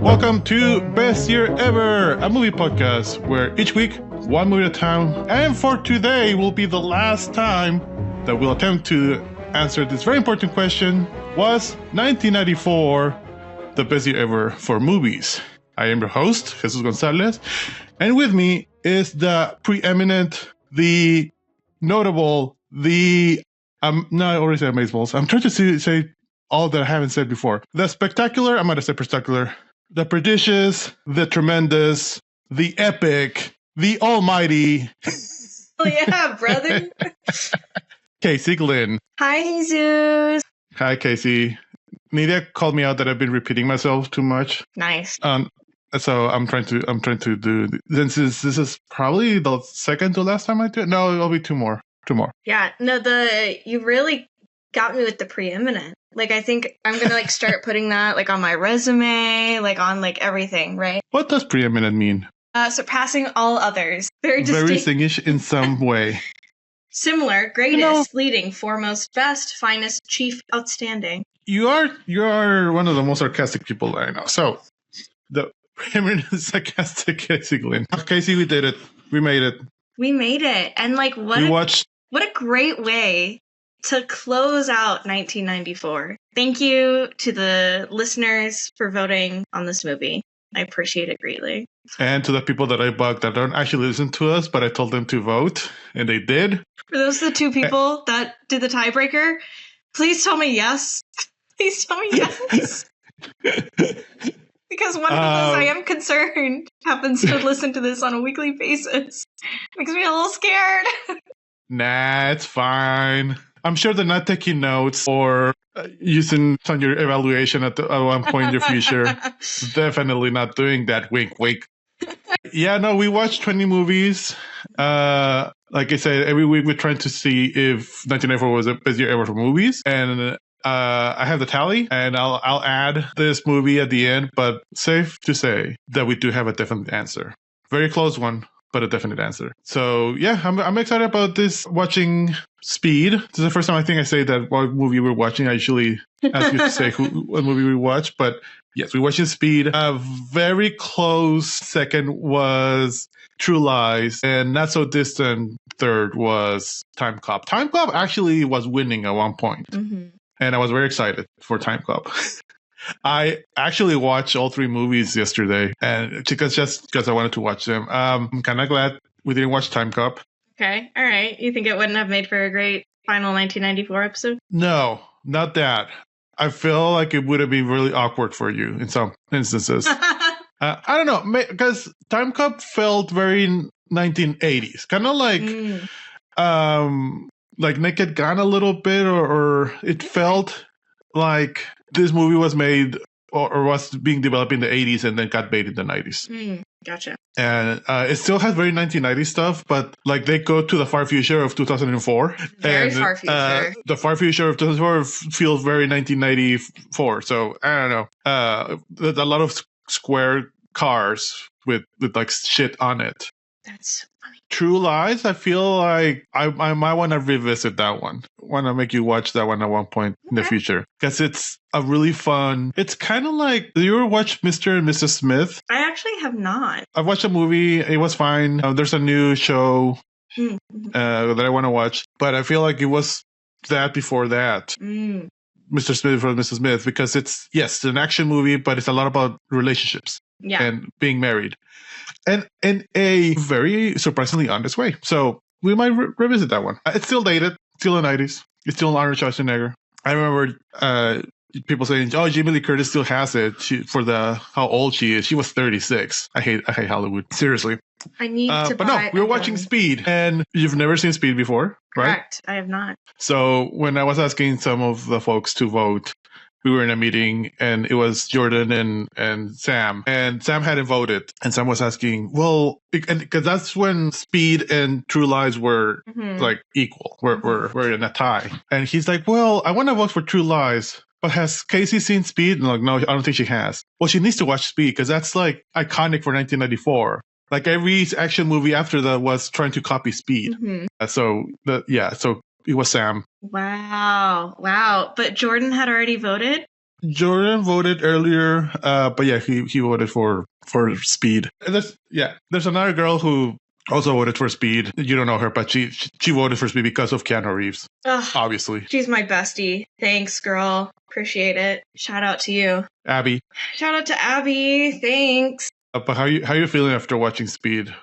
Welcome to Best Year Ever, a movie podcast where each week, one movie at a time, and for today will be the last time that we'll attempt to answer this very important question: was 1994 the best year ever for movies? I am your host, Jesus Gonzalez, and with me is the preeminent, the notable, the no, I already said amazeballs. I'm trying to say all that I haven't said before. The spectacular, I might have said spectacular, the prodigious, the tremendous, the epic, the almighty. Oh yeah, brother. Casey Glynn. Hi, Jesus. Hi, Casey. Nidia called me out that I've been repeating myself too much. Nice. So I'm trying to do. This is probably the second to last time I do it. No, it'll be two more. Yeah. No, you really got me with the preeminent. Like, I think I'm gonna start putting that on my resume, on everything, right? What does preeminent mean? Surpassing all others. Very Very distinct. Singish in some way. Similar, greatest, leading, foremost, best, finest, chief, outstanding. You are one of the most sarcastic people I know. So the preeminent sarcastic Casey Glynn. Casey, we did it. We made it. We made it. And what a great way to close out 1994. Thank you to the listeners for voting on this movie. I appreciate it greatly. And to the people that I bugged that don't actually listen to us, but I told them to vote, and they did. For those the two people that did the tiebreaker, please tell me yes. Please tell me yes. Because one of those, I am concerned, happens to listen to this on a weekly basis. Makes me a little scared. Nah, it's fine. I'm sure they're not taking notes or using on your evaluation at one point in your future. Definitely not doing that. Wink, wink. Yeah, no, we watched 20 movies. Like I said, every week we're trying to see if 1994 was the best year ever for movies. And I have the tally, and I'll add this movie at the end. But safe to say that we do have a definite answer. Very close one, but a definite answer. So yeah, I'm excited about this. Watching Speed. This is the first time I think I say that what movie we're watching. I usually ask you to say what movie we watch, but yes, we're watching Speed. A very close second was True Lies, and not so distant third was Time Cop. Time Cop actually was winning at one point, and I was very excited for Time Cop. I actually watched all three movies yesterday, and just because I wanted to watch them. I'm kind of glad we didn't watch Time Cop. Okay, all right. You think it wouldn't have made for a great final 1994 episode? No, not that. I feel like it would have been really awkward for you in some instances. I don't know, because Time Cop felt very 1980s, kind of like Naked Gun a little bit, or it felt like this movie was made or was being developed in the 80s and then got made in the 90s. Gotcha. And it still has very 1990s stuff, but they go to the far future of 2004. Very and, far future. The far future of 2004 feels very 1994. So I don't know. There's a lot of square cars with shit on it. That's so funny. True Lies, I feel like I might want to revisit that one. Want to make you watch that one at one point in the future. Because it's a really fun... It's kind of like... Do you ever watch Mr. and Mrs. Smith? I actually have not. I've watched a movie. It was fine. There's a new show that I want to watch. But I feel like it was that before that. Mr. Smith or Mrs. Smith. Because it's an action movie, but it's a lot about relationships. Yeah. And being married. And in a very surprisingly honest way. So we might revisit that one. It's still dated. Still in the 90s. It's still Arnold Schwarzenegger. I remember people saying, "Oh, Jamie Lee Curtis still has it for how old she is. She was 36." I hate Hollywood. Seriously. I need to but buy no, we were watching Speed, and you've never seen Speed before, right? Correct. I have not. So when I was asking some of the folks to vote, we were in a meeting, and it was Jordan and Sam. And Sam hadn't voted. And Sam was asking, well, because that's when Speed and True Lies were equal. We're in a tie. And he's like, well, I want to vote for True Lies. But has Casey seen Speed? And I'm like, no, I don't think she has. Well, she needs to watch Speed because that's iconic for 1994. Every action movie after that was trying to copy Speed. So it was Sam. Wow. But Jordan had already voted? Jordan voted earlier, but yeah, he voted for Speed. There's another girl who also voted for Speed. You don't know her, but she voted for Speed because of Keanu Reeves. Ugh, obviously. She's my bestie. Thanks, girl. Appreciate it. Shout out to you. Abby. Shout out to Abby. Thanks. But how you feeling after watching Speed?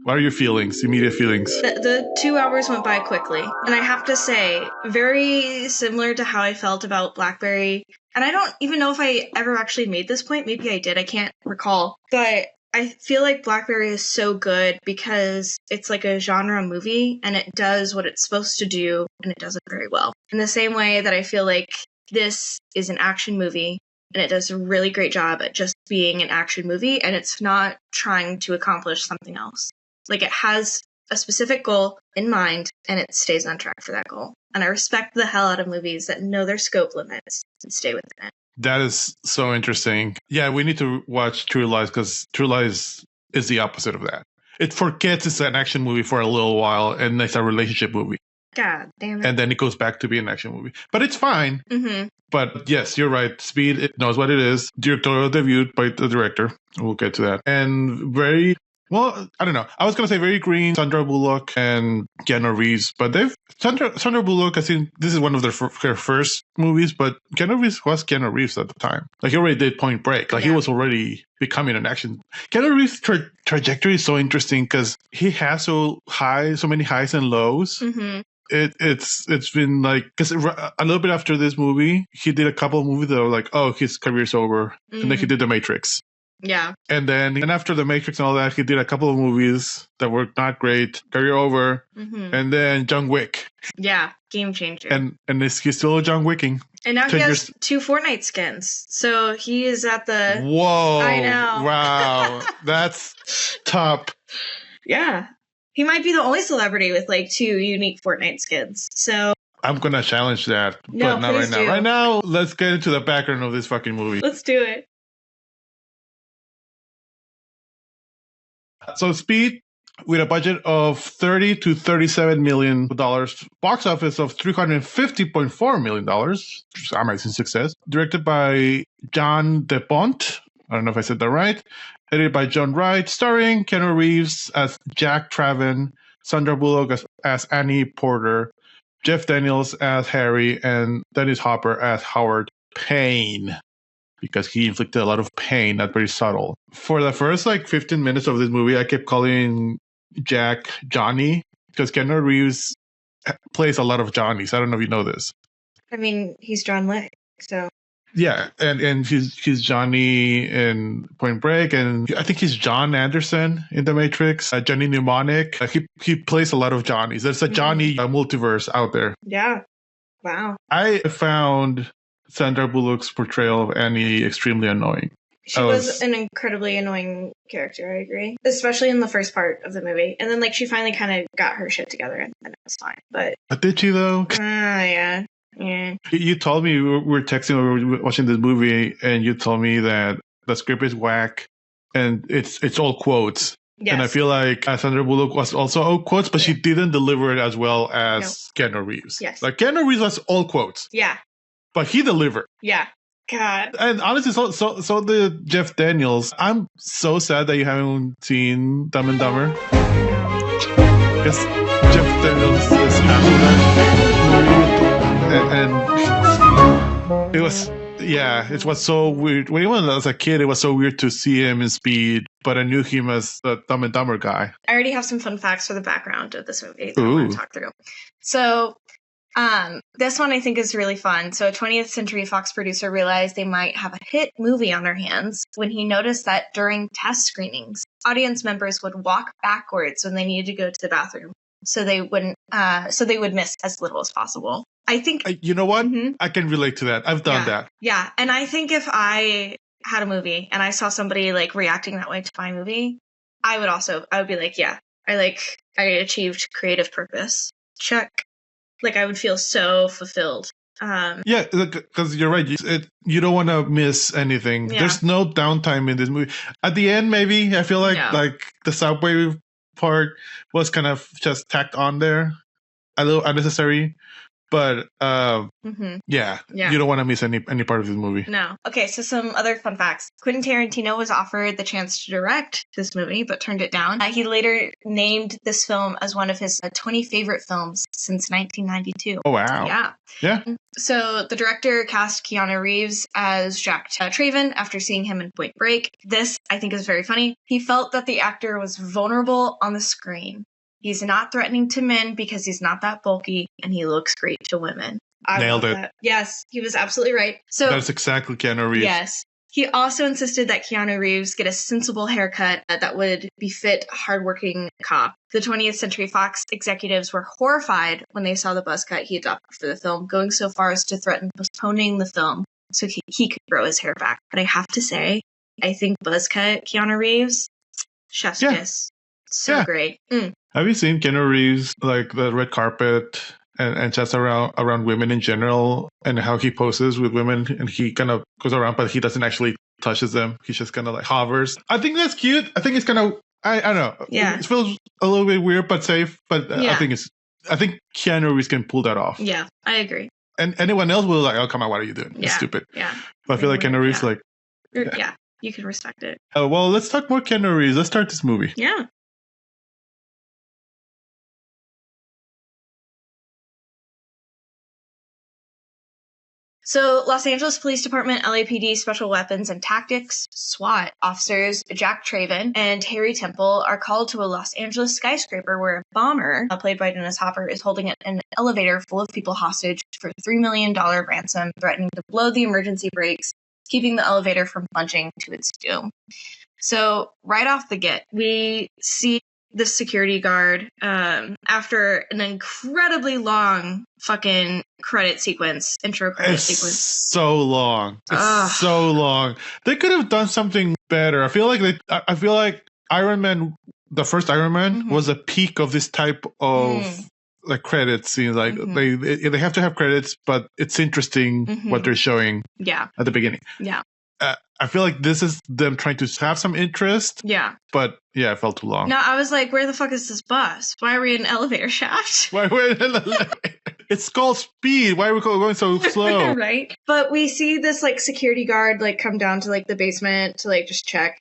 What are your feelings, immediate feelings? The 2 hours went by quickly. And I have to say, very similar to how I felt about Blackberry. And I don't even know if I ever actually made this point. Maybe I did. I can't recall. But I feel like Blackberry is so good because it's like a genre movie and it does what it's supposed to do and it does it very well. In the same way that I feel like this is an action movie and it does a really great job at just being an action movie and it's not trying to accomplish something else. Like it has a specific goal in mind and it stays on track for that goal. And I respect the hell out of movies that know their scope limits and stay within it. That is so interesting. Yeah, we need to watch True Lies because True Lies is the opposite of that. It forgets it's an action movie for a little while and it's a relationship movie. God damn it. And then it goes back to be an action movie. But it's fine. Mm-hmm. But yes, you're right. Speed, it knows what it is. Directorial debut by the director. We'll get to that. And very... Well, I don't know. I was going to say very green, Sandra Bullock and Keanu Reeves, but Sandra Bullock, I think this is one of her first movies, but Keanu Reeves was Keanu Reeves at the time. Like he already did Point Break. Like he was already becoming an action. Keanu Reeves' trajectory is so interesting because he has so many highs and lows. Mm-hmm. It's been like, because a little bit after this movie, he did a couple of movies that were like, oh, his career's over. Mm-hmm. And then he did The Matrix. Yeah. And after The Matrix and all that, he did a couple of movies that were not great. Career over. Mm-hmm. And then John Wick. Yeah. Game changer. And he's still John Wicking. And now he has 2 Fortnite skins. So he is at the... Whoa. I know. Wow. That's top. Yeah. He might be the only celebrity with like 2 unique Fortnite skins. So... I'm going to challenge that. No, but not right now. Right now, let's get into the background of this fucking movie. Let's do it. So Speed, with a budget of $30 to $37 million, box office of $350.4 million, which is amazing success. Directed by John DePont. I don't know if I said that right. Edited by John Wright. Starring Keanu Reeves as Jack Traven, Sandra Bullock as Annie Porter, Jeff Daniels as Harry, and Dennis Hopper as Howard Payne. Because he inflicted a lot of pain, not very subtle. For the first 15 minutes of this movie, I kept calling Jack Johnny because Keanu Reeves plays a lot of Johnnies. I don't know if you know this. I mean, he's John Wick, so. Yeah, and he's Johnny in Point Break, and I think he's John Anderson in The Matrix. Johnny Mnemonic. He plays a lot of Johnnies. There's a Johnny multiverse out there. Yeah. Wow. I found Sandra Bullock's portrayal of Annie extremely annoying. She was an incredibly annoying character, I agree. Especially in the first part of the movie. And then she finally kind of got her shit together and it was fine. But did she though? Yeah. Yeah. You told me, we were texting when we were watching this movie, and you told me that the script is whack and it's all quotes. Yes. And I feel like Sandra Bullock was also all quotes, but she didn't deliver it as well as Keanu Reeves. Yes. Keanu Reeves was all quotes. Yeah. But he delivered. Yeah. God. And honestly, so did Jeff Daniels. I'm so sad that you haven't seen Dumb and Dumber. Because Jeff Daniels is half of that. And it was so weird. When he was a kid, it was so weird to see him in Speed, but I knew him as the Dumb and Dumber guy. I already have some fun facts for the background of this movie that I want to talk through. So... this one I think is really fun. So a 20th Century Fox producer realized they might have a hit movie on their hands when he noticed that during test screenings, audience members would walk backwards when they needed to go to the bathroom. So they would miss as little as possible. I think... You know what? Mm-hmm. I can relate to that. I've done that. Yeah. And I think if I had a movie and I saw somebody reacting that way to my movie, I would be like, yeah, I achieved creative purpose. Check. I would feel so fulfilled. Yeah, because you're right. You don't want to miss anything. Yeah. There's no downtime in this movie. At the end, maybe I feel like the subway part was kind of just tacked on there, a little unnecessary. But yeah, you don't want to miss any part of this movie. No. Okay, so some other fun facts. Quentin Tarantino was offered the chance to direct this movie, but turned it down. He later named this film as one of his 20 favorite films since 1992. Oh, wow. Yeah. Yeah. So the director cast Keanu Reeves as Jack Traven after seeing him in Point Break. This, I think, is very funny. He felt that the actor was vulnerable on the screen. He's not threatening to men because he's not that bulky, and he looks great to women. I Nailed it. That. Yes, he was absolutely right. So that's exactly Keanu Reeves. Yes. He also insisted that Keanu Reeves get a sensible haircut that would befit a hardworking cop. The 20th Century Fox executives were horrified when they saw the buzz cut he adopted for the film, going so far as to threaten postponing the film so he could grow his hair back. But I have to say, I think buzz cut Keanu Reeves, chef's kiss. So great. Have you seen Keanu Reeves, like the red carpet and just around women in general, and how he poses with women, and he kind of goes around, but he doesn't actually touches them. He just kind of like hovers. I think that's cute. I think it's kind of, I don't know. Yeah. It feels a little bit weird, but safe. But I think Keanu Reeves can pull that off. Yeah, I agree. And anyone else will like, oh, come on, what are you doing? It's stupid. Yeah. But I feel like Keanu Reeves, like, you can respect it. Oh, well, let's talk more Keanu Reeves. Let's start this movie. Yeah. So, Los Angeles Police Department, LAPD Special Weapons and Tactics, SWAT officers Jack Traven and Harry Temple are called to a Los Angeles skyscraper where a bomber, played by Dennis Hopper, is holding an elevator full of people hostage for a $3 million ransom, threatening to blow the emergency brakes, keeping the elevator from plunging to its doom. So, right off the get, we see the security guard, after an incredibly long fucking intro credit sequence. So long. It's so long. They could have done something better. I feel like Iron Man, the first Iron Man, was a peak of this type of like credit scenes. Like they have to have credits, but it's interesting what they're showing at the beginning. Yeah. I feel like this is them trying to have some interest. Yeah. But yeah, it felt too long. No, I was like, where the fuck is this bus? Why are we in an elevator shaft? Why are we in an elevator? It's called Speed. Why are we going so slow? Right. But we see this like security guard like come down to like the basement to like just check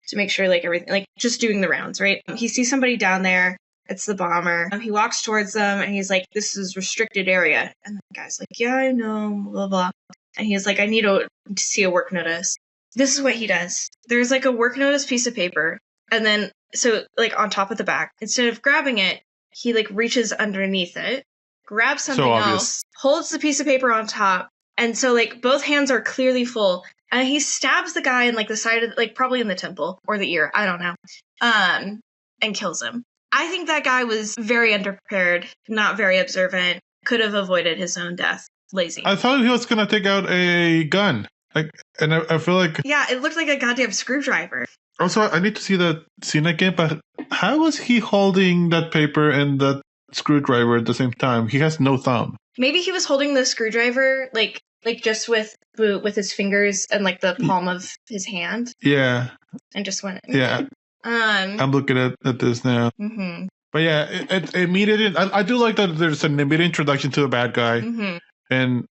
to make sure like everything, like just doing the rounds, right? He sees somebody down there. It's the bomber. He walks towards them and he's like, this is restricted area. And the guy's like, yeah, I know, blah, blah. And he's like, I need to see a work notice. This is what he does. There's like a work notice piece of paper. And then, so like on top of the back, instead of grabbing it, he like reaches underneath it, grabs something else, holds the piece of paper on top. And so like both hands are clearly full. And he stabs the guy in like the side of, like probably in the temple or the ear. I don't know. And kills him. I think that guy was very underprepared, not very observant, could have avoided his own death. Lazy. I thought he was going to take out a gun. Like, and I feel like... Yeah, it looked like a goddamn screwdriver. Also, I need to see that scene again, but how was he holding that paper and that screwdriver at the same time? He has no thumb. Maybe he was holding the screwdriver, like just with his fingers and like the palm of his hand. Yeah. And just went... Yeah. I'm looking at this now. Mm-hmm. But yeah, it immediate. I do like that there's an immediate introduction to the bad guy. Mm-hmm. And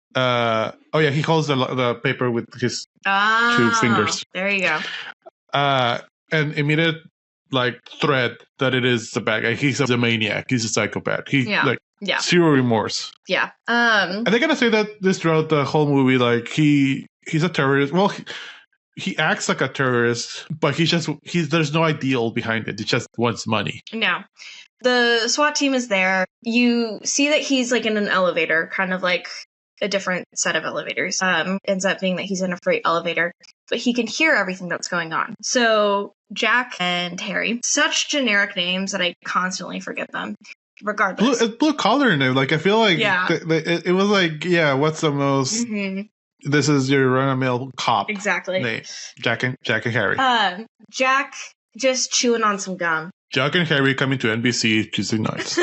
he holds the paper with his 2 fingers. There you go. And immediate like threat that it is the bad guy. He's a maniac. He's a psychopath. Zero remorse. Yeah. And they're gonna say that this throughout the whole movie. Like he's a terrorist. Well, he acts like a terrorist, but there's no ideal behind it. He just wants money. No. The SWAT team is there. You see that he's like in an elevator, kind of like a different set of elevators. Ends up being that he's in a freight elevator, but he can hear everything that's going on. So Jack and Harry, such generic names that I constantly forget them. Regardless, blue collar name. Like I feel like it was like what's the most? Mm-hmm. This is your run-of-the-mill cop. Exactly. Name. Jack and Harry. Jack just chewing on some gum. Jack and Harry coming to NBC Tuesday nights.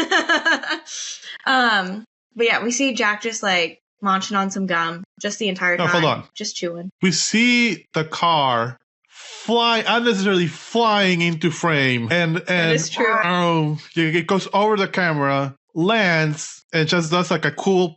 But yeah, we see Jack just like munching on some gum just the entire time. No, hold on. Just chewing. We see the car unnecessarily flying into frame. And that is true. It goes over the camera, lands and just does like a cool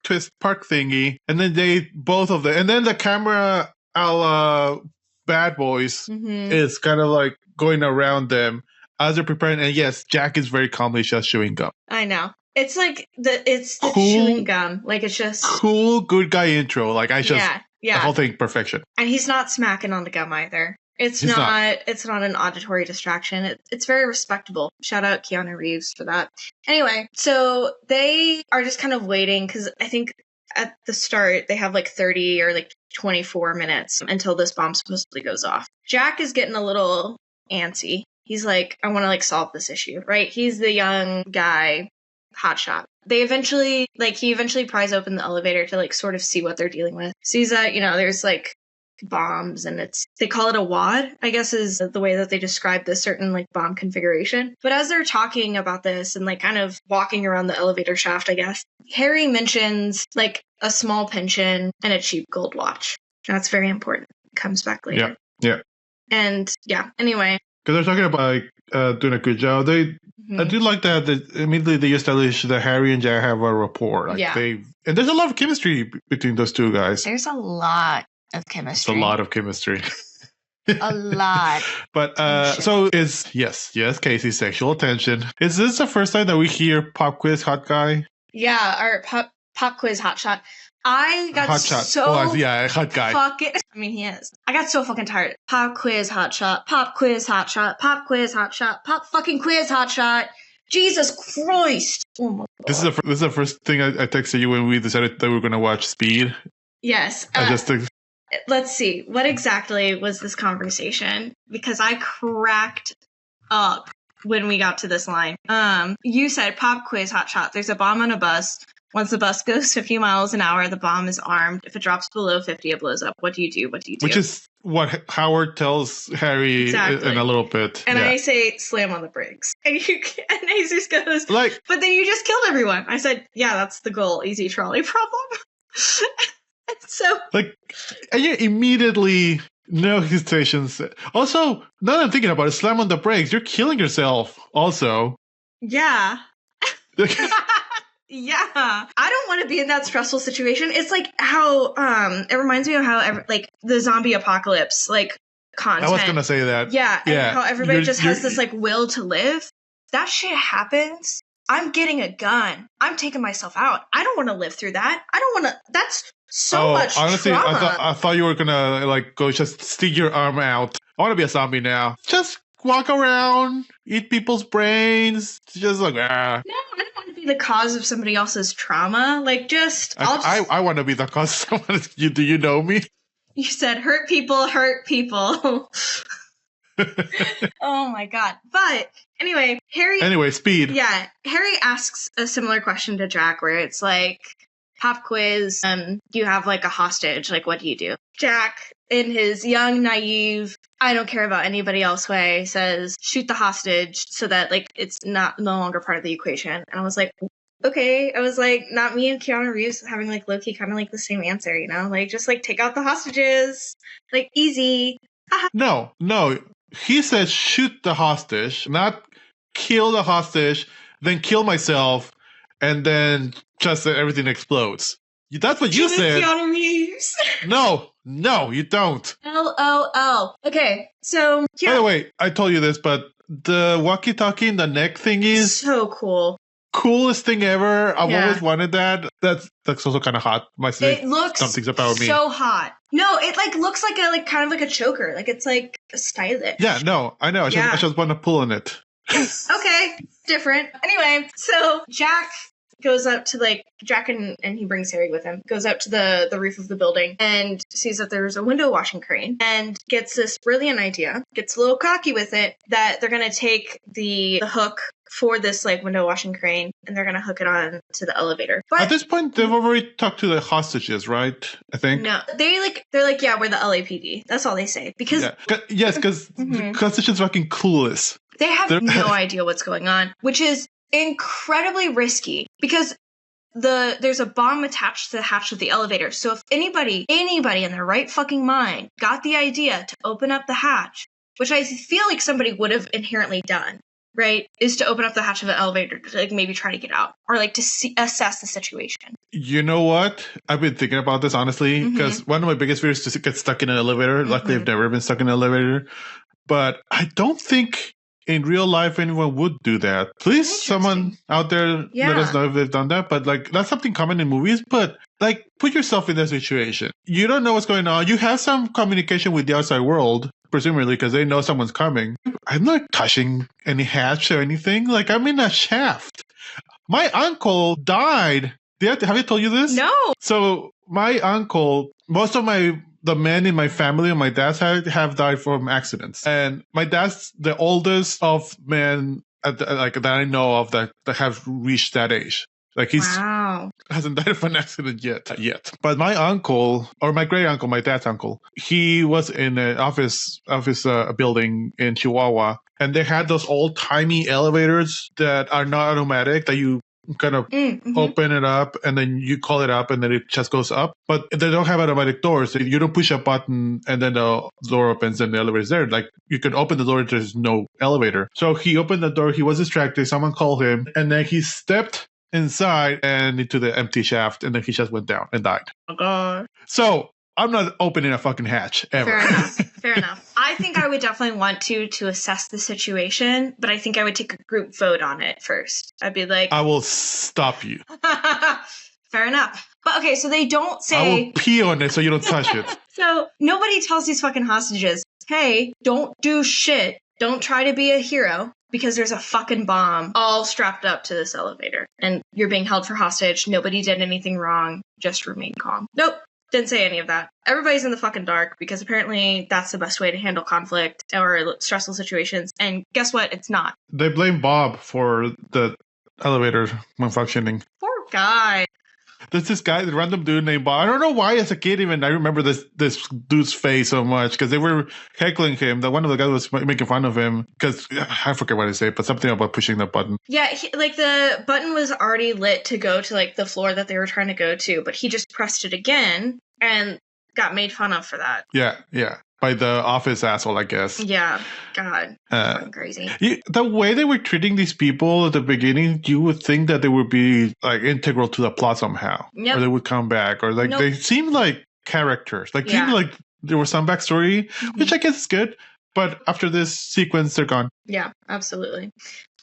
twist park thingy, and then and then the camera a la Bad Boys is kind of like going around them as they're preparing. And yes, Jack is very calmly just chewing gum. I know. It's like it's the chewing gum. Like it's just cool good guy intro. Like the whole thing perfection. And he's not smacking on the gum either. It's not an auditory distraction. It's very respectable. Shout out Keanu Reeves for that. Anyway, so they are just kind of waiting because I think at the start they have like 30 or like 24 minutes until this bomb supposedly goes off. Jack is getting a little antsy. He's like, I want to like solve this issue, right? He's the young guy, hotshot. He eventually pries open the elevator to like sort of see what they're dealing with. Sees that, there's like bombs and they call it a wad, I guess is the way that they describe this certain like bomb configuration. But as they're talking about this and like kind of walking around the elevator shaft, I guess, Harry mentions like a small pension and a cheap gold watch. That's very important. It comes back later. Yeah. And anyway. Because they're talking about doing a good job. I do like that immediately they establish that Harry and Jack have a rapport. Like and there's a lot of chemistry between those two guys. There's a lot of chemistry. It's a lot of chemistry. A lot. But so is yes, Casey, sexual attention. Is this the first time that we hear Pop Quiz Hot Guy? Yeah, or Pop Quiz Hot Shot. I got hot guy. He is. I got so fucking tired. Pop quiz, hot shot. Pop quiz, hot shot. Pop quiz, hot shot. Pop fucking quiz, hot shot. Jesus Christ. Oh my God. This is the first thing I texted you when we decided that we were going to watch Speed. Yes. Let's see. What exactly was this conversation? Because I cracked up when we got to this line. You said pop quiz, hot shot. There's a bomb on a bus. Once the bus goes 50 miles an hour, the bomb is armed. If it drops below 50, it blows up. What do you do? Which is what Howard tells Harry in a little bit. And I say, slam on the brakes. And Jesus goes, but then you just killed everyone. I said, yeah, that's the goal. Easy trolley problem. So, and you immediately no hesitations. Also, now that I'm thinking about it, slam on the brakes. You're killing yourself I don't want to be in that stressful situation. It's like how it reminds me of how the zombie apocalypse content. I was gonna say that. And how everybody has this will to live. That shit happens. I'm getting a gun. I'm taking myself out. I don't want to live through that. I don't want to. That's so much honestly, trauma. I thought you were gonna go just stick your arm out. I want to be a zombie now. Just walk around, eat people's brains. Just No, I don't want to be the cause of somebody else's trauma. I want to be the cause of someone. Do you know me? You said hurt people hurt people. Oh my God. But anyway, Speed. Yeah, Harry asks a similar question to Jack where it's like, pop quiz, you have a hostage, what do you do? Jack, in his young, naive, I don't care about anybody else way, says, shoot the hostage so that it's no longer part of the equation. And I was like, okay. I was like, not me and Keanu Reeves having low-key kind of the same answer, just take out the hostages, easy. No. He said shoot the hostage, not kill the hostage, then kill myself, and then just everything explodes. That's what you said. Keanu Reeves. No, you don't. LOL. Okay, so... By the way, I told you this, but the walkie-talkie in the neck thing is... so cool. Coolest thing ever. I've always wanted that. That's also kind of hot. It looks something's about me. So hot. No, it looks like a kind of like a choker. It's stylish. Yeah, no, I know. I just want to pull on it. Okay, different. Anyway, so Jack goes up to Jack and he brings Harry with him, goes up to the roof of the building and sees that there's a window washing crane and gets this brilliant idea, gets a little cocky with it, that they're going to take the hook for this window washing crane and they're going to hook it on to the elevator. But at this point, they've already talked to the hostages, right? I think. No, they're yeah, we're the LAPD. That's all they say. Because yes, because the hostages fucking clueless. They have no idea what's going on, which is incredibly risky because there's a bomb attached to the hatch of the elevator. So if anybody in their right fucking mind got the idea to open up the hatch, which I feel like somebody would have inherently done, right, is to open up the hatch of the elevator to like maybe try to get out or like to assess the situation. You know what? I've been thinking about this honestly because one of my biggest fears is to get stuck in an elevator. Luckily, I've never been stuck in an elevator, but I don't think in real life anyone would do that. Please, someone out there, let us know if they've done that. But like, that's something common in movies. But like, put yourself in that situation. You don't know what's going on. You have some communication with the outside world, presumably because they know someone's coming. I'm not touching any hatch or anything. Like, I'm in a shaft. My uncle died. Have I told you this? No. So my uncle, most of the men in my family on my dad's side have died from accidents. And my dad's the oldest of men that I know of that have reached that age. Like he's hasn't died of an accident yet. But my uncle, or my great uncle, my dad's uncle, he was in an office building in Chihuahua, and they had those old timey elevators that are not automatic, that you kind of open it up and then you call it up and then it just goes up. But they don't have automatic doors. So you don't push a button and then the door opens and the elevator is there. Like you can open the door, there's no elevator. So he opened the door, he was distracted, someone called him, and then he stepped inside and into the empty shaft, and then he just went down and died. Oh God. So I'm not opening a fucking hatch ever. Fair enough. I think I would definitely want to assess the situation, but I think I would take a group vote on it first. I'd be like, I will stop you. Fair enough. But okay, so they don't say, I will pee on it so you don't touch it. So nobody tells these fucking hostages, hey, don't do shit. Don't try to be a hero because there's a fucking bomb all strapped up to this elevator and you're being held for hostage. Nobody did anything wrong. Just remain calm. Nope. Didn't say any of that. Everybody's in the fucking dark because apparently that's the best way to handle conflict or stressful situations. And guess what? It's not. They blame Bob for the elevator malfunctioning. Poor guy. There's this guy, the random dude named Bob. I don't know why as a kid even I remember this dude's face so much because they were heckling him. That one of the guys was making fun of him because I forget what I say, but something about pushing the button. Yeah, like the button was already lit to go to like the floor that they were trying to go to, but he just pressed it again and got made fun of for that. Yeah. By the office asshole, I guess. Yeah, God, fucking crazy. The way they were treating these people at the beginning, you would think that they would be like integral to the plot somehow, or they would come back, or like they seemed like characters, like seemed like there was some backstory, which I guess is good. But after this sequence, they're gone. Yeah, absolutely.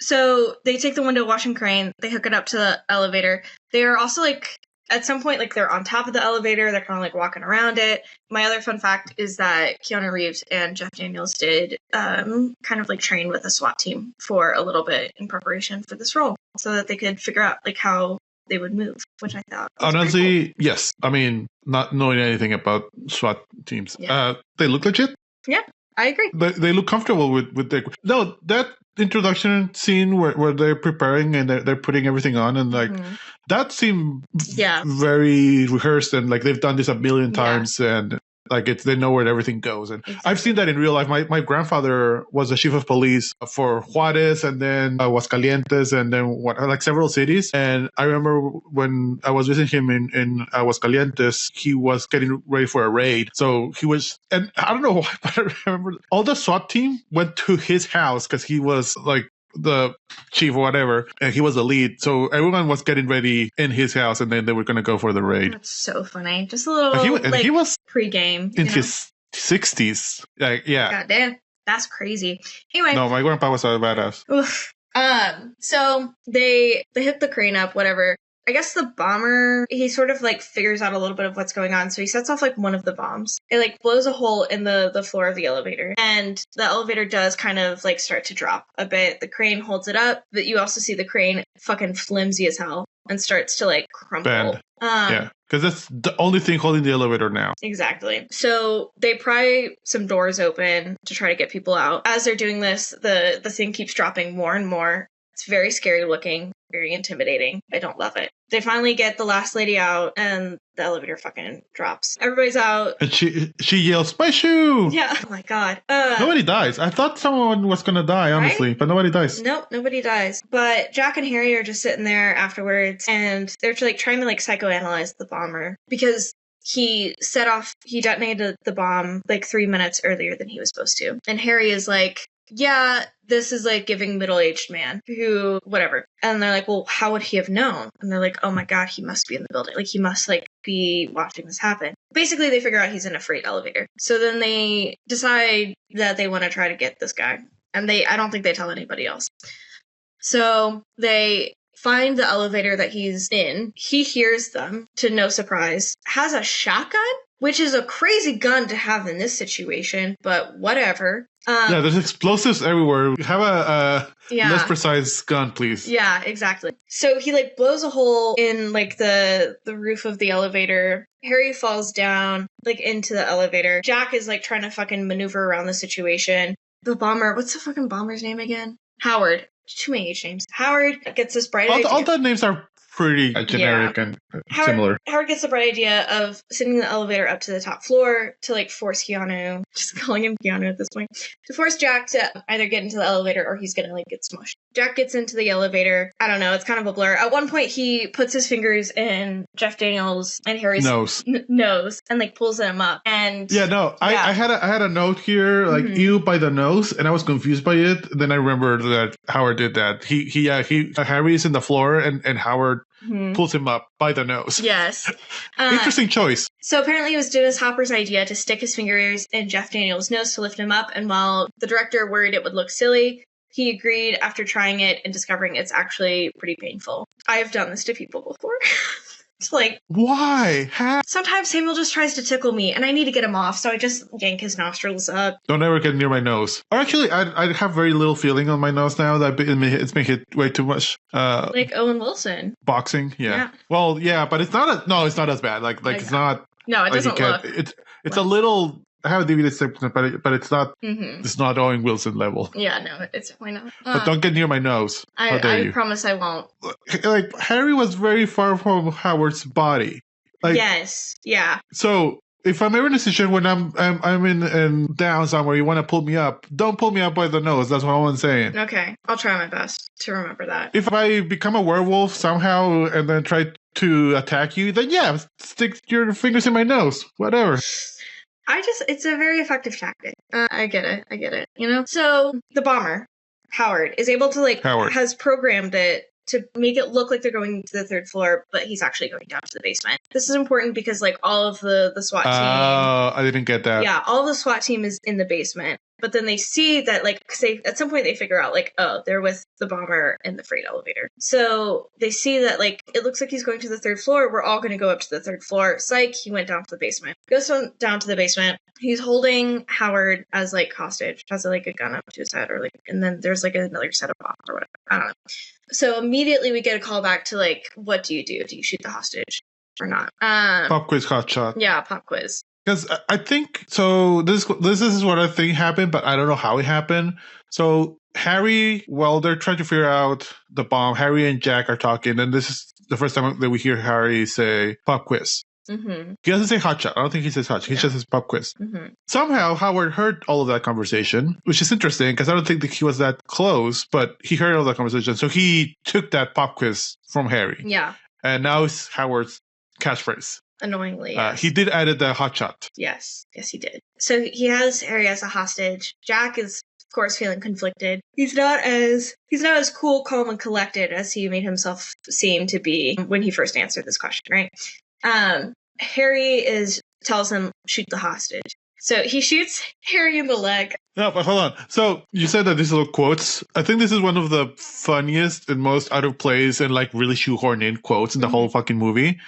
So they take the window washing crane, they hook it up to the elevator. They are also like, at some point, like they're on top of the elevator, they're kind of like walking around it. My other fun fact is that Keanu Reeves and Jeff Daniels did kind of like train with a SWAT team for a little bit in preparation for this role so that they could figure out like how they would move, which I thought was honestly, cool. Yes. I mean, not knowing anything about SWAT teams, they look legit. Yeah, I agree. They look comfortable with their... No, that introduction scene where they're preparing and they're putting everything on and like that seemed very rehearsed and like they've done this a million times and like they know where everything goes. And I've seen that in real life. My grandfather was the chief of police for Juarez and then Aguascalientes and then like several cities. And I remember when I was visiting him in Aguascalientes, he was getting ready for a raid. So he was, and I don't know why, but I remember all the SWAT team went to his house because he was like the chief or whatever, and he was the lead. So everyone was getting ready in his house, and then they were going to go for the raid. That's so funny. Just a little, he was pre-game. In his 60s. Like, yeah. God damn. That's crazy. Anyway. No, my grandpa was a badass. Oof. So they hit the crane up, whatever. I guess the bomber, he sort of like figures out a little bit of what's going on. So he sets off like one of the bombs. It like blows a hole in the floor of the elevator. And the elevator does kind of like start to drop a bit. The crane holds it up, but you also see the crane fucking flimsy as hell and starts to like crumple. Bend. Yeah, because that's the only thing holding the elevator now. Exactly. So they pry some doors open to try to get people out. As they're doing this, the thing keeps dropping more and more. It's very scary looking, very intimidating. I don't love it. They finally get the last lady out and the elevator fucking drops. Everybody's out. And she yells, "My shoe!" Yeah. Oh my God. Nobody dies. I thought someone was going to die, honestly, right? But nobody dies. Nope, nobody dies. But Jack and Harry are just sitting there afterwards and they're like trying to like psychoanalyze the bomber because he detonated the bomb like 3 minutes earlier than he was supposed to. And Harry is like, yeah, this is like giving middle-aged man who, whatever. And they're like, well, how would he have known? And they're like, oh my God, he must be in the building. Like, he must like be watching this happen. Basically, they figure out he's in a freight elevator. So then they decide that they want to try to get this guy. And I don't think they tell anybody else. So they find the elevator that he's in. He hears them, to no surprise, has a shotgun, which is a crazy gun to have in this situation, but whatever. Yeah, there's explosives everywhere. Have a less precise gun, please. Yeah, exactly. So he like blows a hole in like the roof of the elevator. Harry falls down like into the elevator. Jack is like trying to fucking maneuver around the situation. The bomber, what's the fucking bomber's name again? Howard. Too many H names. Howard gets this bright idea. All the names are pretty generic and similar. Howard gets the bright idea of sending the elevator up to the top floor to like force Keanu, just calling him Keanu at this point, to force Jack to either get into the elevator or he's gonna like get smushed. Jack gets into the elevator. I don't know, it's kind of a blur. At one point he puts his fingers in Jeff Daniels and Harry's nose and like pulls them up. And I had a note here like ew by the nose, and I was confused by it. Then I remembered that Howard did that. Harry's in the floor and Howard pulls him up by the nose. Yes. Interesting choice. So apparently it was Dennis Hopper's idea to stick his fingers in Jeff Daniels' nose to lift him up, and while the director worried it would look silly, he agreed after trying it and discovering it's actually pretty painful. I've done this to people before. It's like, why? Sometimes Samuel just tries to tickle me and I need to get him off, so I just yank his nostrils up. Don't ever get near my nose. Or actually, I have very little feeling on my nose now that it's been hit way too much. Like Owen Wilson. Boxing, yeah. Well, yeah, but it's not as bad. Like it's not. No, it doesn't look. It's a little. I have a DVD section, but it's not. It's not Owen Wilson level. Yeah, no, it's definitely not. But don't get near my nose. I promise I won't. Like Harry was very far from Howard's body. Like, yes, yeah. So if I'm ever in a situation when I'm in down somewhere, you want to pull me up, don't pull me up by the nose. That's what I'm saying. Okay, I'll try my best to remember that. If I become a werewolf somehow and then try to attack you, then yeah, stick your fingers in my nose. Whatever. It's a very effective tactic. I get it, you know? So, the bomber, Howard, is able to, has programmed it to make it look like they're going to the third floor, but he's actually going down to the basement. This is important because, all of the SWAT team... Oh, I didn't get that. Yeah, all of the SWAT team is in the basement. But then they see that, because at some point they figure out, they're with the bomber in the freight elevator. So they see that, it looks like he's going to the third floor. We're all going to go up to the third floor. Psych, he went down to the basement. Goes down to the basement. He's holding Howard as, hostage. Has, a gun up to his head, and then there's, another set of bombs or whatever. I don't know. So immediately we get a call back to, what do you do? Do you shoot the hostage or not? Pop quiz hot shot. Yeah, pop quiz. Because I think, so this is what I think happened, but I don't know how it happened. So Harry, while they're trying to figure out the bomb, Harry and Jack are talking, and this is the first time that we hear Harry say pop quiz. Mm-hmm. He doesn't say hot shot. I don't think he says hot shot. He just says pop quiz. Mm-hmm. Somehow Howard heard all of that conversation, which is interesting because I don't think that he was that close, but he heard all that conversation. So he took that pop quiz from Harry. Yeah. And now it's Howard's catchphrase. Annoyingly, yes. He did add the hot shot. Yes, he did. So he has Harry as a hostage. Jack is, of course, feeling conflicted. He's not as cool, calm, and collected as he made himself seem to be when he first answered this question, right? Harry tells him, shoot the hostage. So he shoots Harry in the leg. No, but hold on. So you said that these little quotes. I think this is one of the funniest and most out of place and really shoehorned in quotes in the whole fucking movie.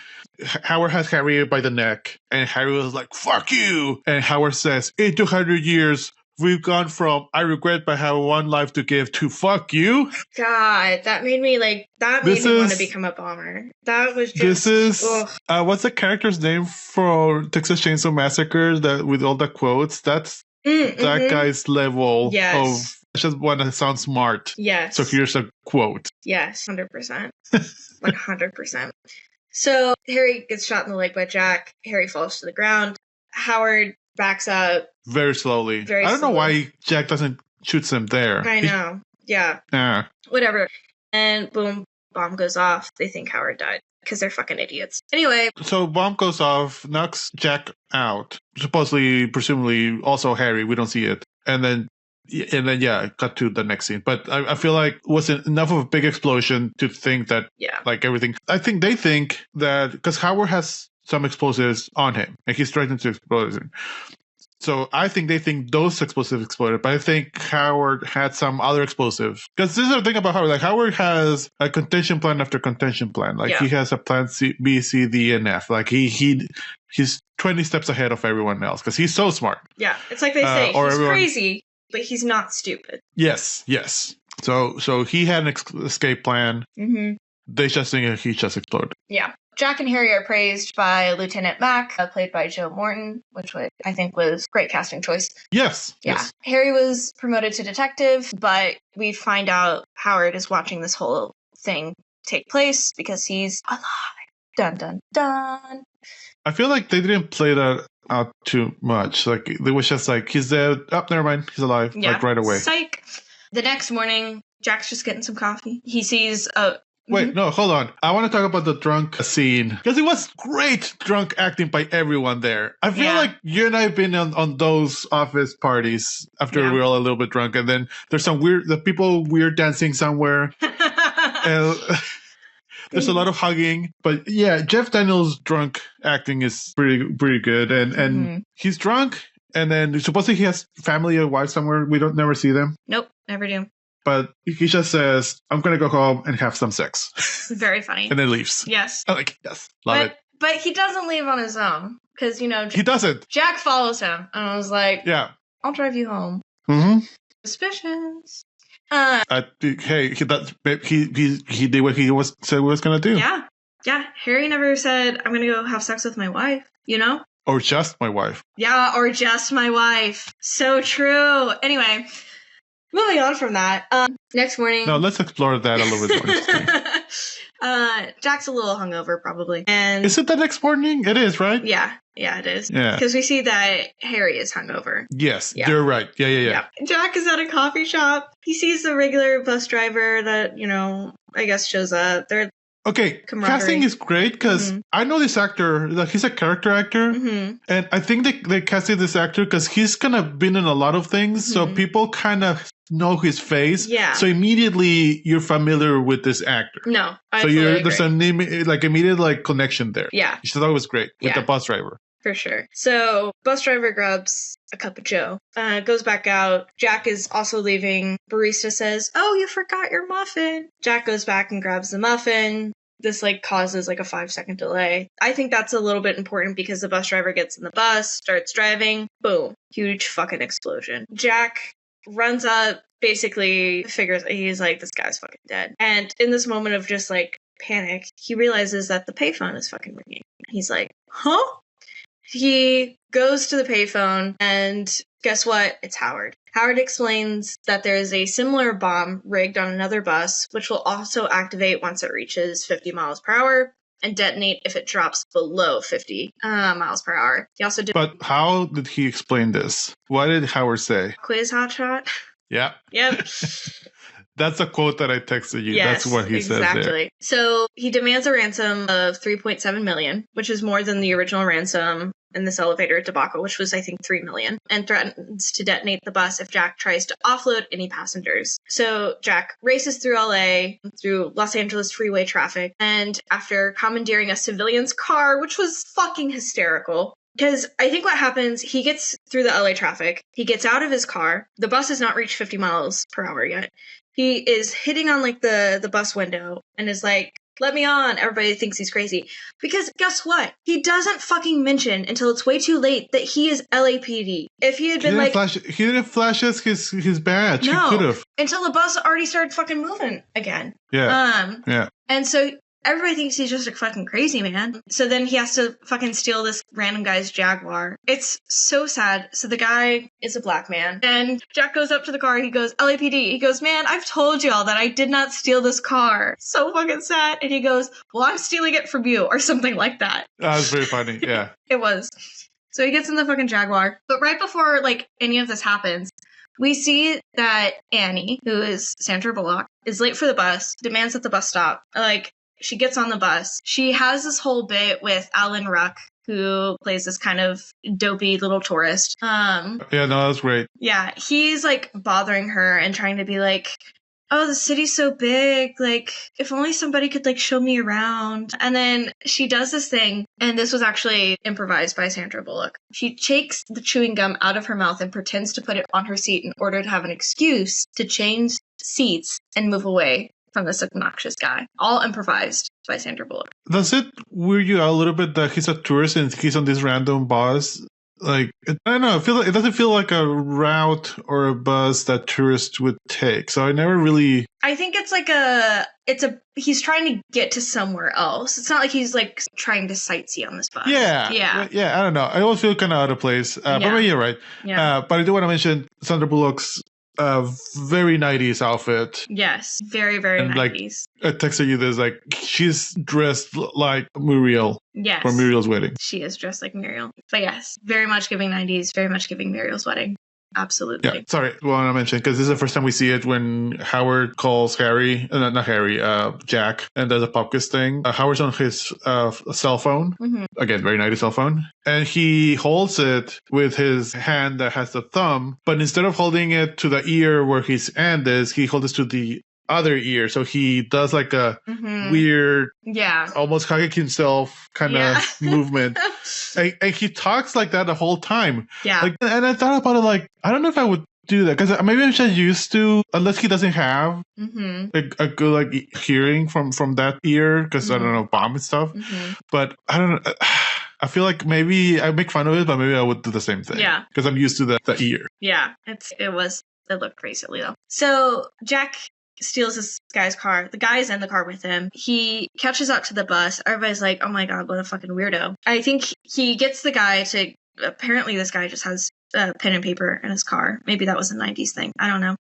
Howard has Harry by the neck, and Harry was like, fuck you. And Howard says, in 200 years, we've gone from I regret but have one life to give to fuck you. God, that made me want to become a bomber. That was just... This is... what's the character's name for Texas Chainsaw Massacre that with all the quotes? That's that guy's level of... I just want to sound smart. Yes. So here's a quote. Yes, 100%. 100%. So Harry gets shot in the leg by Jack. Harry falls to the ground. Howard backs up. Very slowly. I don't know why Jack doesn't shoot him there. I know. Yeah. Whatever. And boom, bomb goes off. They think Howard died because they're fucking idiots. Anyway. So bomb goes off, knocks Jack out. Supposedly, presumably, also Harry. We don't see it. And then And then, cut to the next scene. But I feel like it wasn't enough of a big explosion to think that, like, everything. I think they think that because Howard has some explosives on him and he's threatened to explode it. So I think they think those explosives exploded, but I think Howard had some other explosive. Because this is the thing about Howard. Like, Howard has a contention plan after contention plan. Like, he has a plan B, C, D, and F. Like, he's 20 steps ahead of everyone else because he's so smart. Yeah, it's like they say, he's crazy, but he's not stupid. Yes. So he had an escape plan. Mm-hmm. They just think he just exploded. Yeah. Jack and Harry are praised by Lieutenant Mack, played by Joe Morton, which I think was great casting choice. Yes. Yeah. Yes. Harry was promoted to detective, but we find out Howard is watching this whole thing take place because he's alive. Dun, dun, dun. I feel like they didn't play that out too much. Like, it was just like, he's dead. Oh, never mind. He's alive. Yeah. Like, right away. Psych. The next morning, Jack's just getting some coffee. He sees a... Wait, no, hold on. I want to talk about the drunk scene. Because it was great drunk acting by everyone there. I feel like you and I have been on those office parties after we were all a little bit drunk. And then there's some weird dancing somewhere. And there's a lot of hugging. But yeah, Jeff Daniels' drunk acting is pretty good. And he's drunk. And then supposedly he has family or wife somewhere. We don't never see them. Nope, never do. But he just says, I'm going to go home and have some sex. Very funny. And then leaves. Yes. I'm like, yes, love it. But he doesn't leave on his own. Because, he doesn't. Jack follows him. And I was like, I'll drive you home. Mm-hmm. Suspicious. Hey, he did what he said he was going to do. Yeah. Yeah. Harry never said, I'm going to go have sex with my wife, Or just my wife. Yeah, or just my wife. So true. Anyway... Moving on from that, next morning... No, let's explore that a little bit more. Jack's a little hungover, probably. And is it the next morning? It is, right? Yeah, it is. Yeah. Because we see that Harry is hungover. Yes, you're right. Yeah. Jack is at a coffee shop. He sees the regular bus driver that, I guess shows up. They're... Okay, casting is great because I know this actor, like he's a character actor, and I think they casted this actor because he's kind of been in a lot of things, so people kind of know his face. Yeah. So immediately you're familiar with this actor. No, I totally agree. There's an immediate connection there. Yeah. Which I thought was great with the bus driver. For sure. So, bus driver grabs a cup of Joe, goes back out. Jack is also leaving. Barista says, "Oh, you forgot your muffin." Jack goes back and grabs the muffin. This, causes, a 5-second delay. I think that's a little bit important because the bus driver gets in the bus, starts driving. Boom. Huge fucking explosion. Jack runs up, basically figures, he's like, this guy's fucking dead. And in this moment of just, panic, he realizes that the payphone is fucking ringing. He's like, huh? He goes to the payphone, and guess what? It's Howard. Howard explains that there is a similar bomb rigged on another bus, which will also activate once it reaches 50 miles per hour and detonate if it drops below 50 miles per hour. He also did... But how did he explain this? What did Howard say? Quiz hotshot? Yeah. Yep. That's a quote that I texted you. Yes, that's what he says there. Exactly. So he demands a ransom of $3.7 million, which is more than the original ransom in this elevator debacle, which was, I think, $3 million, and threatens to detonate the bus if Jack tries to offload any passengers. So Jack races through LA, through Los Angeles freeway traffic, and after commandeering a civilian's car, which was fucking hysterical, because I think what happens, he gets through the LA traffic, he gets out of his car, the bus has not reached 50 miles per hour yet. He is hitting on the bus window and is like, let me on. Everybody thinks he's crazy. Because guess what? He doesn't fucking mention until it's way too late that he is LAPD. If he had been he didn't flash us his badge. No, he could have. Until the bus already started fucking moving again. Yeah. Yeah. And so everybody thinks he's just a fucking crazy man. So then he has to fucking steal this random guy's Jaguar. It's so sad. So the guy is a black man. And Jack goes up to the car. He goes, LAPD. He goes, man, I've told y'all that I did not steal this car. So fucking sad. And he goes, well, I'm stealing it from you. Or something like that. That was very funny. Yeah. It was. So he gets in the fucking Jaguar. But right before, any of this happens, we see that Annie, who is Sandra Bullock, is late for the bus, demands at the bus stop. She gets on the bus. She has this whole bit with Alan Ruck, who plays this kind of dopey little tourist. Yeah, no, that was great. Yeah, he's like bothering her and trying to be like, oh, the city's so big, like, if only somebody could, like, show me around. And then she does this thing, and this was actually improvised by Sandra Bullock. She takes the chewing gum out of her mouth and pretends to put it on her seat in order to have an excuse to change seats and move away from this obnoxious guy. All improvised by Sandra Bullock. Does it weird you out a little bit that he's a tourist and he's on this random bus? Like, I don't know, it doesn't feel like a route or a bus that tourists would take. So I never really... I think it's like he's trying to get to somewhere else. It's not like he's like trying to sightsee on this bus. Yeah, I don't know. I always feel kind of out of place. But maybe you're right. Yeah. But I do want to mention Sandra Bullock's very 90s outfit. Yes, very, very and 90s. Like, I texted you this, like, she's dressed like Muriel. Yes. For Muriel's wedding. She is dressed like Muriel. But yes, very much giving 90s, very much giving Muriel's wedding. Absolutely. Yeah, sorry, I want to mention, because this is the first time we see it when Howard calls Harry, not Harry, Jack, and does a podcast thing. Howard's on his cell phone. Mm-hmm. Again, very 90s cell phone. And he holds it with his hand that has the thumb, but instead of holding it to the ear where his hand is, he holds it to the other ear. So he does like a weird, almost hugging himself kind of movement. And he talks like that the whole time. Yeah. Like, and I thought about it like, I don't know if I would do that, because maybe I'm just used to, unless he doesn't have a good like hearing from that ear, because I don't know, bomb and stuff. But I don't know. I feel like maybe I make fun of it, but maybe I would do the same thing. Yeah. Because I'm used to the ear. Yeah. It looked pretty silly though. So Jack steals this guy's car. The guy's in the car with him. He catches up to the bus. Everybody's like, oh my God, what a fucking weirdo. I think he gets the guy to, apparently this guy just has pen and paper in his car. Maybe that was a 90s thing. I don't know.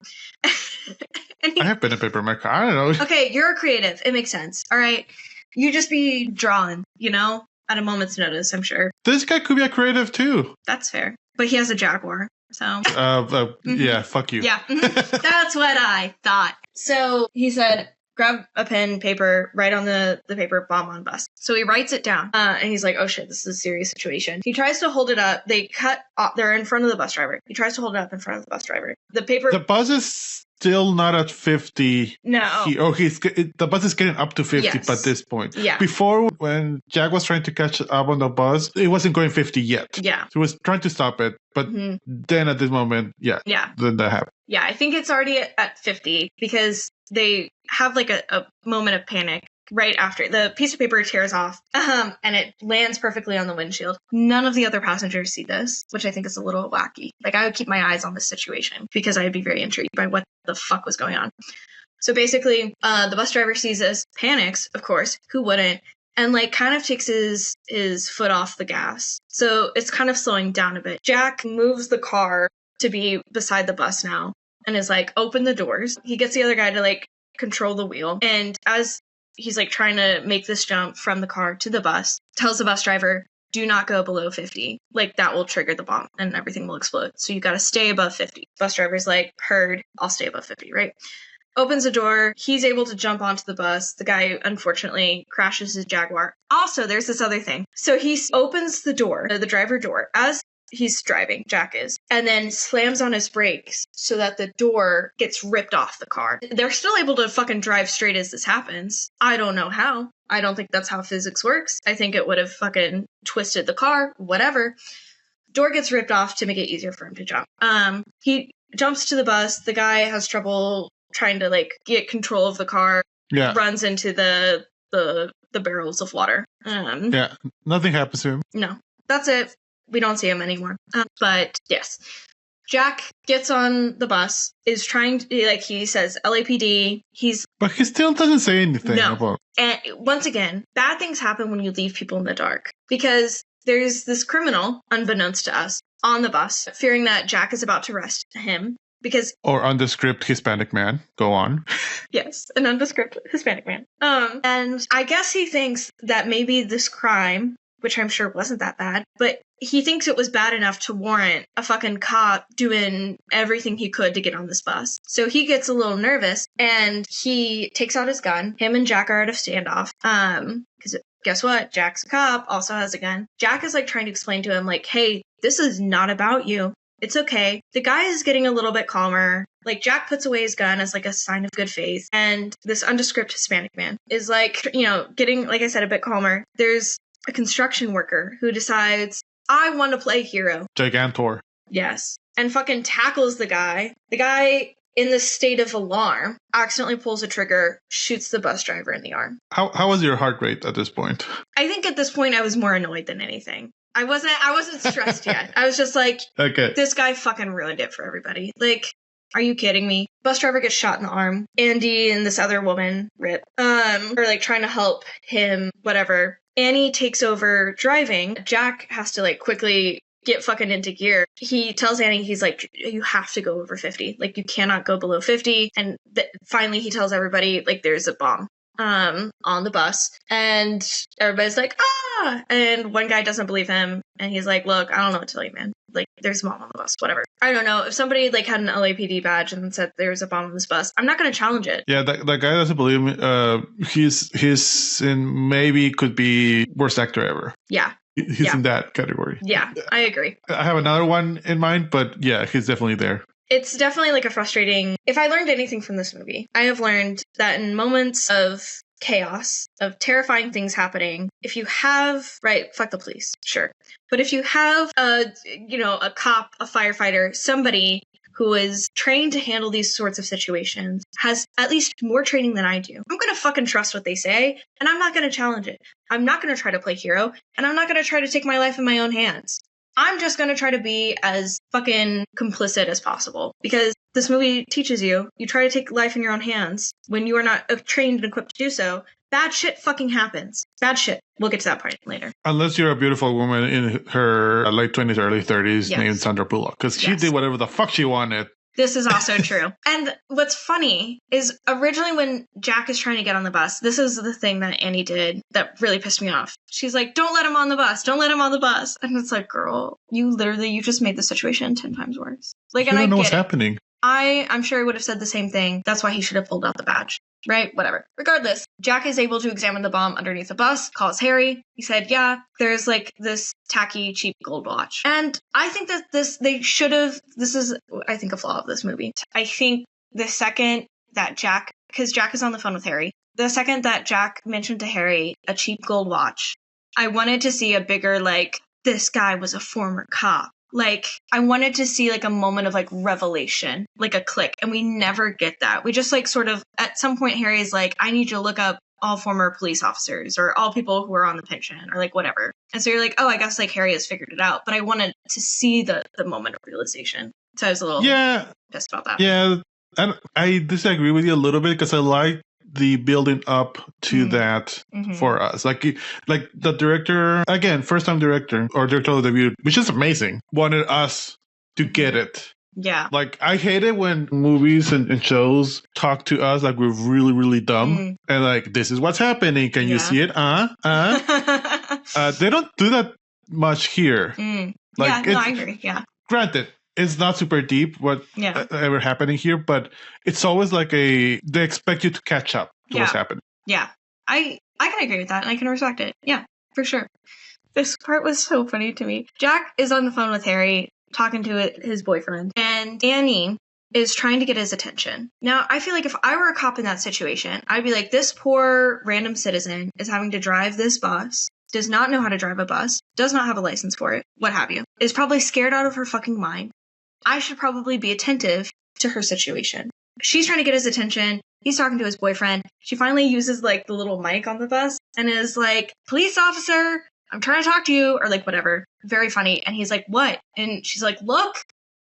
I have pen and paper in my car. I don't know. Okay, you're a creative. It makes sense. All right. You just be drawing, at a moment's notice, I'm sure. This guy could be a creative too. That's fair. But he has a Jaguar. So yeah, fuck you. Yeah, that's what I thought. So he said, grab a pen, paper, write on the paper, bomb on bus. So he writes it down, and he's like, oh shit, this is a serious situation. He tries to hold it up. They cut off, they're in front of the bus driver. He tries to hold it up in front of the bus driver. The bus is still not at 50. No. The bus is getting up to 50 at this point. Yeah. Before, when Jack was trying to catch up on the bus, it wasn't going 50 yet. Yeah. He was trying to stop it, but then at this moment, then that happened. Yeah, I think it's already at 50 because they have like a moment of panic right after. The piece of paper tears off and it lands perfectly on the windshield. None of the other passengers see this, which I think is a little wacky. Like, I would keep my eyes on this situation because I'd be very intrigued by what the fuck was going on. So basically, the bus driver sees this, panics, of course, who wouldn't, and like kind of takes his foot off the gas. So it's kind of slowing down a bit. Jack moves the car to be beside the bus now and is like, open the doors. He gets the other guy to like control the wheel. And as he's like trying to make this jump from the car to the bus, tells the bus driver, do not go below 50. Like, that will trigger the bomb and everything will explode. So you got to stay above 50. Bus driver's like, heard, I'll stay above 50, right? Opens the door. He's able to jump onto the bus. The guy, unfortunately, crashes his Jaguar. Also, there's this other thing. So he opens the door, the driver door, as he's driving, Jack is, and then slams on his brakes so that the door gets ripped off the car. They're still able to fucking drive straight as this happens. I don't know how. I don't think that's how physics works. I think it would have fucking twisted the car, whatever. Door gets ripped off to make it easier for him to jump. He jumps to the bus. The guy has trouble trying to like get control of the car. Yeah. Runs into the barrels of water. Nothing happens to him. No, that's it. We don't see him anymore. But yes, Jack gets on the bus, is trying to, like, he says LAPD. But he still doesn't say anything about. And once again, bad things happen when you leave people in the dark, because there's this criminal, unbeknownst to us, on the bus, fearing that Jack is about to arrest him. Or nondescript Hispanic man. Go on. Yes, a nondescript Hispanic man. And I guess he thinks that maybe this crime, which I'm sure wasn't that bad, but he thinks it was bad enough to warrant a fucking cop doing everything he could to get on this bus. So he gets a little nervous and he takes out his gun. Him and Jack are at a standoff. Because guess what? Jack's a cop, also has a gun. Jack is like trying to explain to him like, hey, this is not about you. It's okay. The guy is getting a little bit calmer. Like, Jack puts away his gun as like a sign of good faith. And this undescript Hispanic man is like, you know, getting, like I said, a bit calmer. There's a construction worker who decides, I want to play hero. Gigantor. Yes. And fucking tackles the guy. The guy, in this state of alarm, accidentally pulls a trigger, shoots the bus driver in the arm. How was your heart rate at this point? I think at this point I was more annoyed than anything. I wasn't stressed yet. I was just like, okay, this guy fucking ruined it for everybody. Like, are you kidding me? Bus driver gets shot in the arm. Andy and this other woman, Rip, are like trying to help him, whatever. Annie takes over driving. Jack has to like quickly get fucking into gear. He tells Annie, he's like, you have to go over 50. Like, you cannot go below 50. And finally he tells everybody, like, there's a bomb on the bus, and everybody's like, ah, and one guy doesn't believe him, and he's like, look, I don't know what to tell you, man. Like, there's a bomb on the bus, whatever. I don't know. If somebody like had an LAPD badge and said there's a bomb on this bus, I'm not going to challenge it. Yeah, that guy doesn't believe me. He's in maybe could be worst actor ever. Yeah. He's in that category. Yeah, I agree. I have another one in mind, but yeah, he's definitely there. It's definitely like a frustrating... If I learned anything from this movie, I have learned that in moments of chaos, of terrifying things happening, if you have... Right, fuck the police, sure. But if you have a cop, a firefighter, somebody who is trained to handle these sorts of situations, has at least more training than I do, I'm going to fucking trust what they say, and I'm not going to challenge it. I'm not going to try to play hero, and I'm not going to try to take my life in my own hands. I'm just going to try to be as fucking complicit as possible, because this movie teaches you try to take life in your own hands when you are not trained and equipped to do so. Bad shit fucking happens. Bad shit. We'll get to that part later. Unless you're a beautiful woman in her late 20s, early 30s named Sandra Bullock, because she did whatever the fuck she wanted. This is also true. And what's funny is originally when Jack is trying to get on the bus, this is the thing that Annie did that really pissed me off. She's like, don't let him on the bus. Don't let him on the bus. And it's like, girl, you just made the situation 10 times worse. Like, and I don't know what's happening. I'm sure he would have said the same thing. That's why he should have pulled out the badge. Right? Whatever. Regardless, Jack is able to examine the bomb underneath the bus, calls Harry. He said, yeah, there's like this tacky, cheap gold watch. And I think that this is, I think, a flaw of this movie. I think the second that Jack, because Jack is on the phone with Harry, the second that Jack mentioned to Harry a cheap gold watch, I wanted to see a bigger, like, this guy was a former cop. Like, I wanted to see, like, a moment of, like, revelation, like a click, and we never get that. We just, like, sort of, at some point, Harry's like, I need you to look up all former police officers, or all people who are on the pension, or, like, whatever. And so you're like, oh, I guess, like, Harry has figured it out. But I wanted to see the moment of realization. So I was a little pissed about that. Yeah, and I disagree with you a little bit, because I like the building up to that for us. Like the director, again, first time director or director of the debut, which is amazing, wanted us to get it. Yeah. Like, I hate it when movies and shows talk to us like we're really, really dumb. And like, this is what's happening. Can you see it? They don't do that much here. Like, I agree. Yeah. Granted, it's not super deep what ever happening here, but it's always like they expect you to catch up to what's happening. Yeah. I can agree with that, and I can respect it. Yeah, for sure. This part was so funny to me. Jack is on the phone with Harry, talking to his boyfriend, and Annie is trying to get his attention. Now, I feel like if I were a cop in that situation, I'd be like, this poor random citizen is having to drive this bus, does not know how to drive a bus, does not have a license for it, what have you, is probably scared out of her fucking mind. I should probably be attentive to her situation. She's trying to get his attention. He's talking to his boyfriend. She finally uses, like, the little mic on the bus and is like, police officer, I'm trying to talk to you, or, like, whatever. Very funny. And he's like, what? And she's like, look.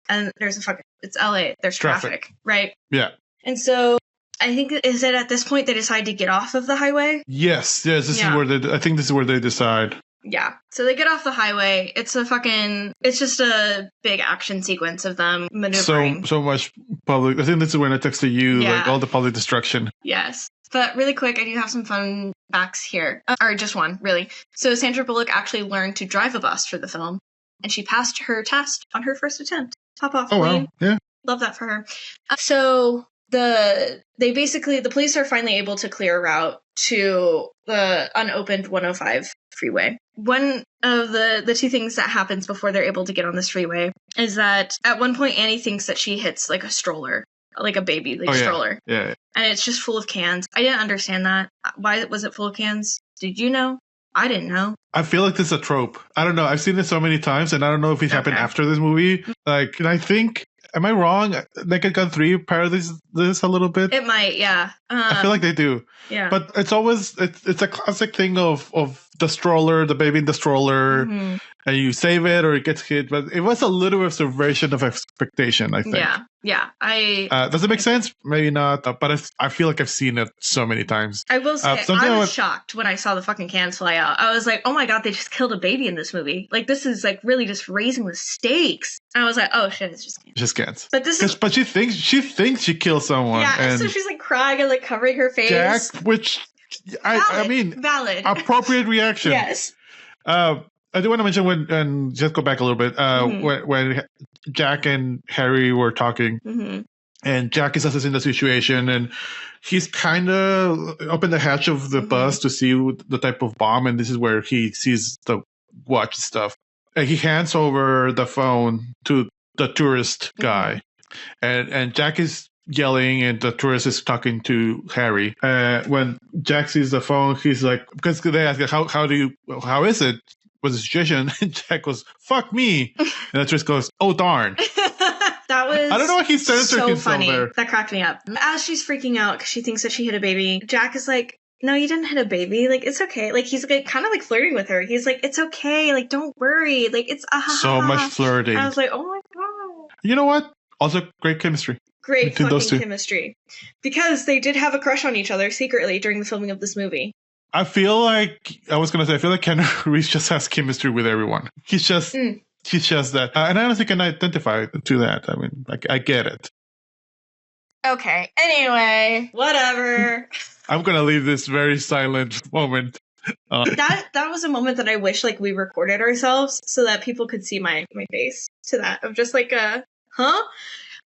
And there's it's LA. There's traffic. Right? Yeah. And so I think, is it at this point they decide to get off of the highway? Yes. This is where I think this is where they decide. Yeah. So they get off the highway. It's just a big action sequence of them maneuvering. So much public. I think this is when I texted you, like, all the public destruction. Yes. But really quick, I do have some fun facts here. Or just one, really. So Sandra Bullock actually learned to drive a bus for the film, and she passed her test on her first attempt. Top off, Queen. Wow. Yeah. Love that for her. So the police are finally able to clear a route to the unopened 105 freeway. One of the two things that happens before they're able to get on this freeway is that at one point Annie thinks that she hits like a stroller, like a baby stroller. Yeah. And it's just full of cans. I didn't understand that. Why was it full of cans? Did you know? I didn't know. I feel like this is a trope. I don't know. I've seen it so many times, and I don't know if it happened after this movie. Like, and I think, am I wrong? Naked Gun 3 parodies this a little bit. It might, yeah. I feel like they do. Yeah. But it's always, it's a classic thing of the stroller, the baby in the stroller, and you save it or it gets hit. But it was a little bit of subversion of expectation, I think. Yeah. Does it make sense? Maybe not, but I feel like I've seen it so many times. I will say, I was shocked when I saw the fucking cans fly out. I was like, oh my god, they just killed a baby in this movie. Like, this is like really just raising the stakes. And I was like, oh shit, it's just cans. Just cans. But she thinks she killed someone. Yeah, and so she's like crying and like covering her face. Jack, which I mean, valid, appropriate reaction. Yes. I do want to mention and just go back a little bit, when Jack and Harry were talking, and Jack is assessing the situation, and he's kind of opened the hatch of the bus to see the type of bomb, and this is where he sees the watch stuff. And he hands over the phone to the tourist guy, and Jack is yelling, and the tourist is talking to Harry. When Jack sees the phone, he's like, because they ask, how is it? Was the situation? And Jack goes, fuck me. And the tourist goes, oh darn. That was I don't know what he said so funny. That cracked me up. As she's freaking out because she thinks that she hit a baby, Jack is like, no, you didn't hit a baby. Like, it's okay. Like, he's like kind of like flirting with her. He's like, it's okay. Like, don't worry. Like, it's so much flirting. I was like, oh my god. You know what? Also, great chemistry. Great fucking chemistry. Because they did have a crush on each other secretly during the filming of this movie. I feel like Keanu Reeves just has chemistry with everyone. He's just that. And I honestly can identify to that. I mean, like, I get it. Okay. Anyway, whatever. I'm going to leave this very silent moment. That was a moment that I wish like we recorded ourselves so that people could see my face to that of just like huh?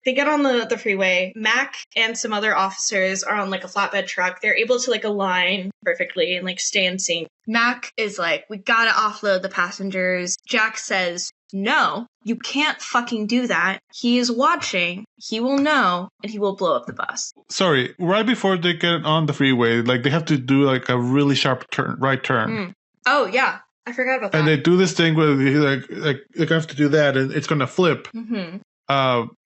They get on the freeway. Mac and some other officers are on like a flatbed truck. They're able to like align perfectly and like stay in sync. Mac is like, we gotta offload the passengers. Jack says, no, you can't fucking do that. He is watching. He will know, and he will blow up the bus. Sorry, right before they get on the freeway, like they have to do like a really sharp right turn. Oh yeah, I forgot about that. And they do this thing where they have to do that, and it's gonna flip.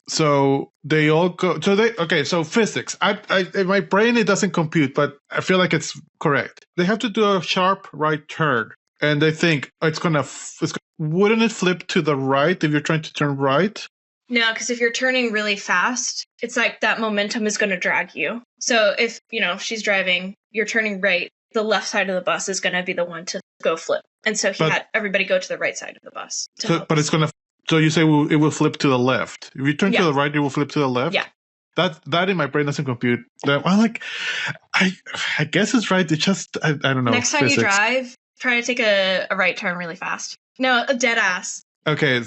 So they all go. So physics. I in my brain it doesn't compute, but I feel like it's correct. They have to do a sharp right turn, and they think wouldn't it flip to the right if you're trying to turn right? No, because if you're turning really fast, it's like that momentum is going to drag you. So if she's driving, you're turning right, the left side of the bus is going to be the one to go flip, and so he had everybody go to the right side of the bus. But it's going to. So you say it will flip to the left. If you turn to the right, it will flip to the left? Yeah. That in my brain doesn't compute. I guess it's right. It's just, I don't know. Next time you drive, try to take a right turn really fast. No, a dead ass. Okay,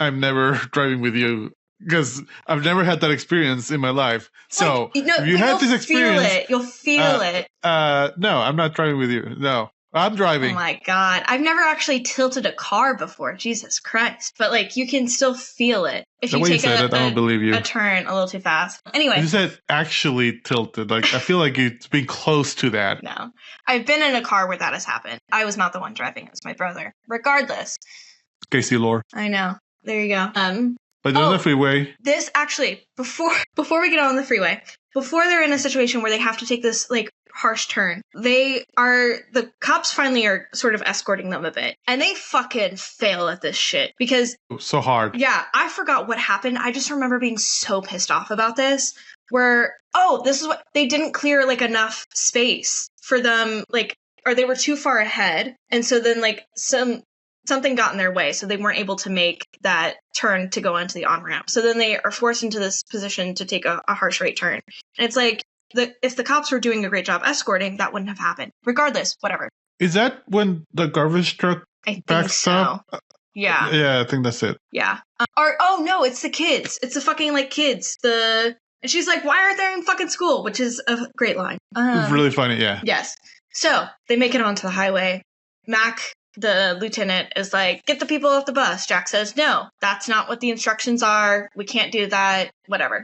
I'm never driving with you because I've never had that experience in my life. So if you had this experience... You'll feel it. No, I'm not driving with you. No. I'm driving. Oh my god. I've never actually tilted a car before. Jesus Christ. But like you can still feel it. If you take I don't believe you. A turn a little too fast. Anyway. You said actually tilted. Like I feel like it's been close to that. No. I've been in a car where that has happened. I was not the one driving, it was my brother. Regardless. Casey Lore. I know. There you go. But on the freeway. This actually before we get on the freeway, before they're in a situation where they have to take this like harsh turn, the cops finally are sort of escorting them a bit, and they fucking fail at this shit because so hard. Yeah, I forgot what happened. I just remember being so pissed off about this, where this is what they didn't clear like enough space for them, like, or they were too far ahead, and so then like something got in their way, so they weren't able to make that turn to go onto the on-ramp. So then they are forced into this position to take a harsh right turn. And it's like, if the cops were doing a great job escorting, that wouldn't have happened. Regardless, whatever. Is that when the garbage truck backs up? Yeah. Yeah, I think that's it. Yeah. No, it's the kids. It's the fucking, like, kids. The And she's like, why aren't they in fucking school? Which is a great line. Really funny, yeah. Yes. So they make it onto the highway. Mac, the lieutenant, is like, get the people off the bus. Jack says, no, that's not what the instructions are. We can't do that. Whatever.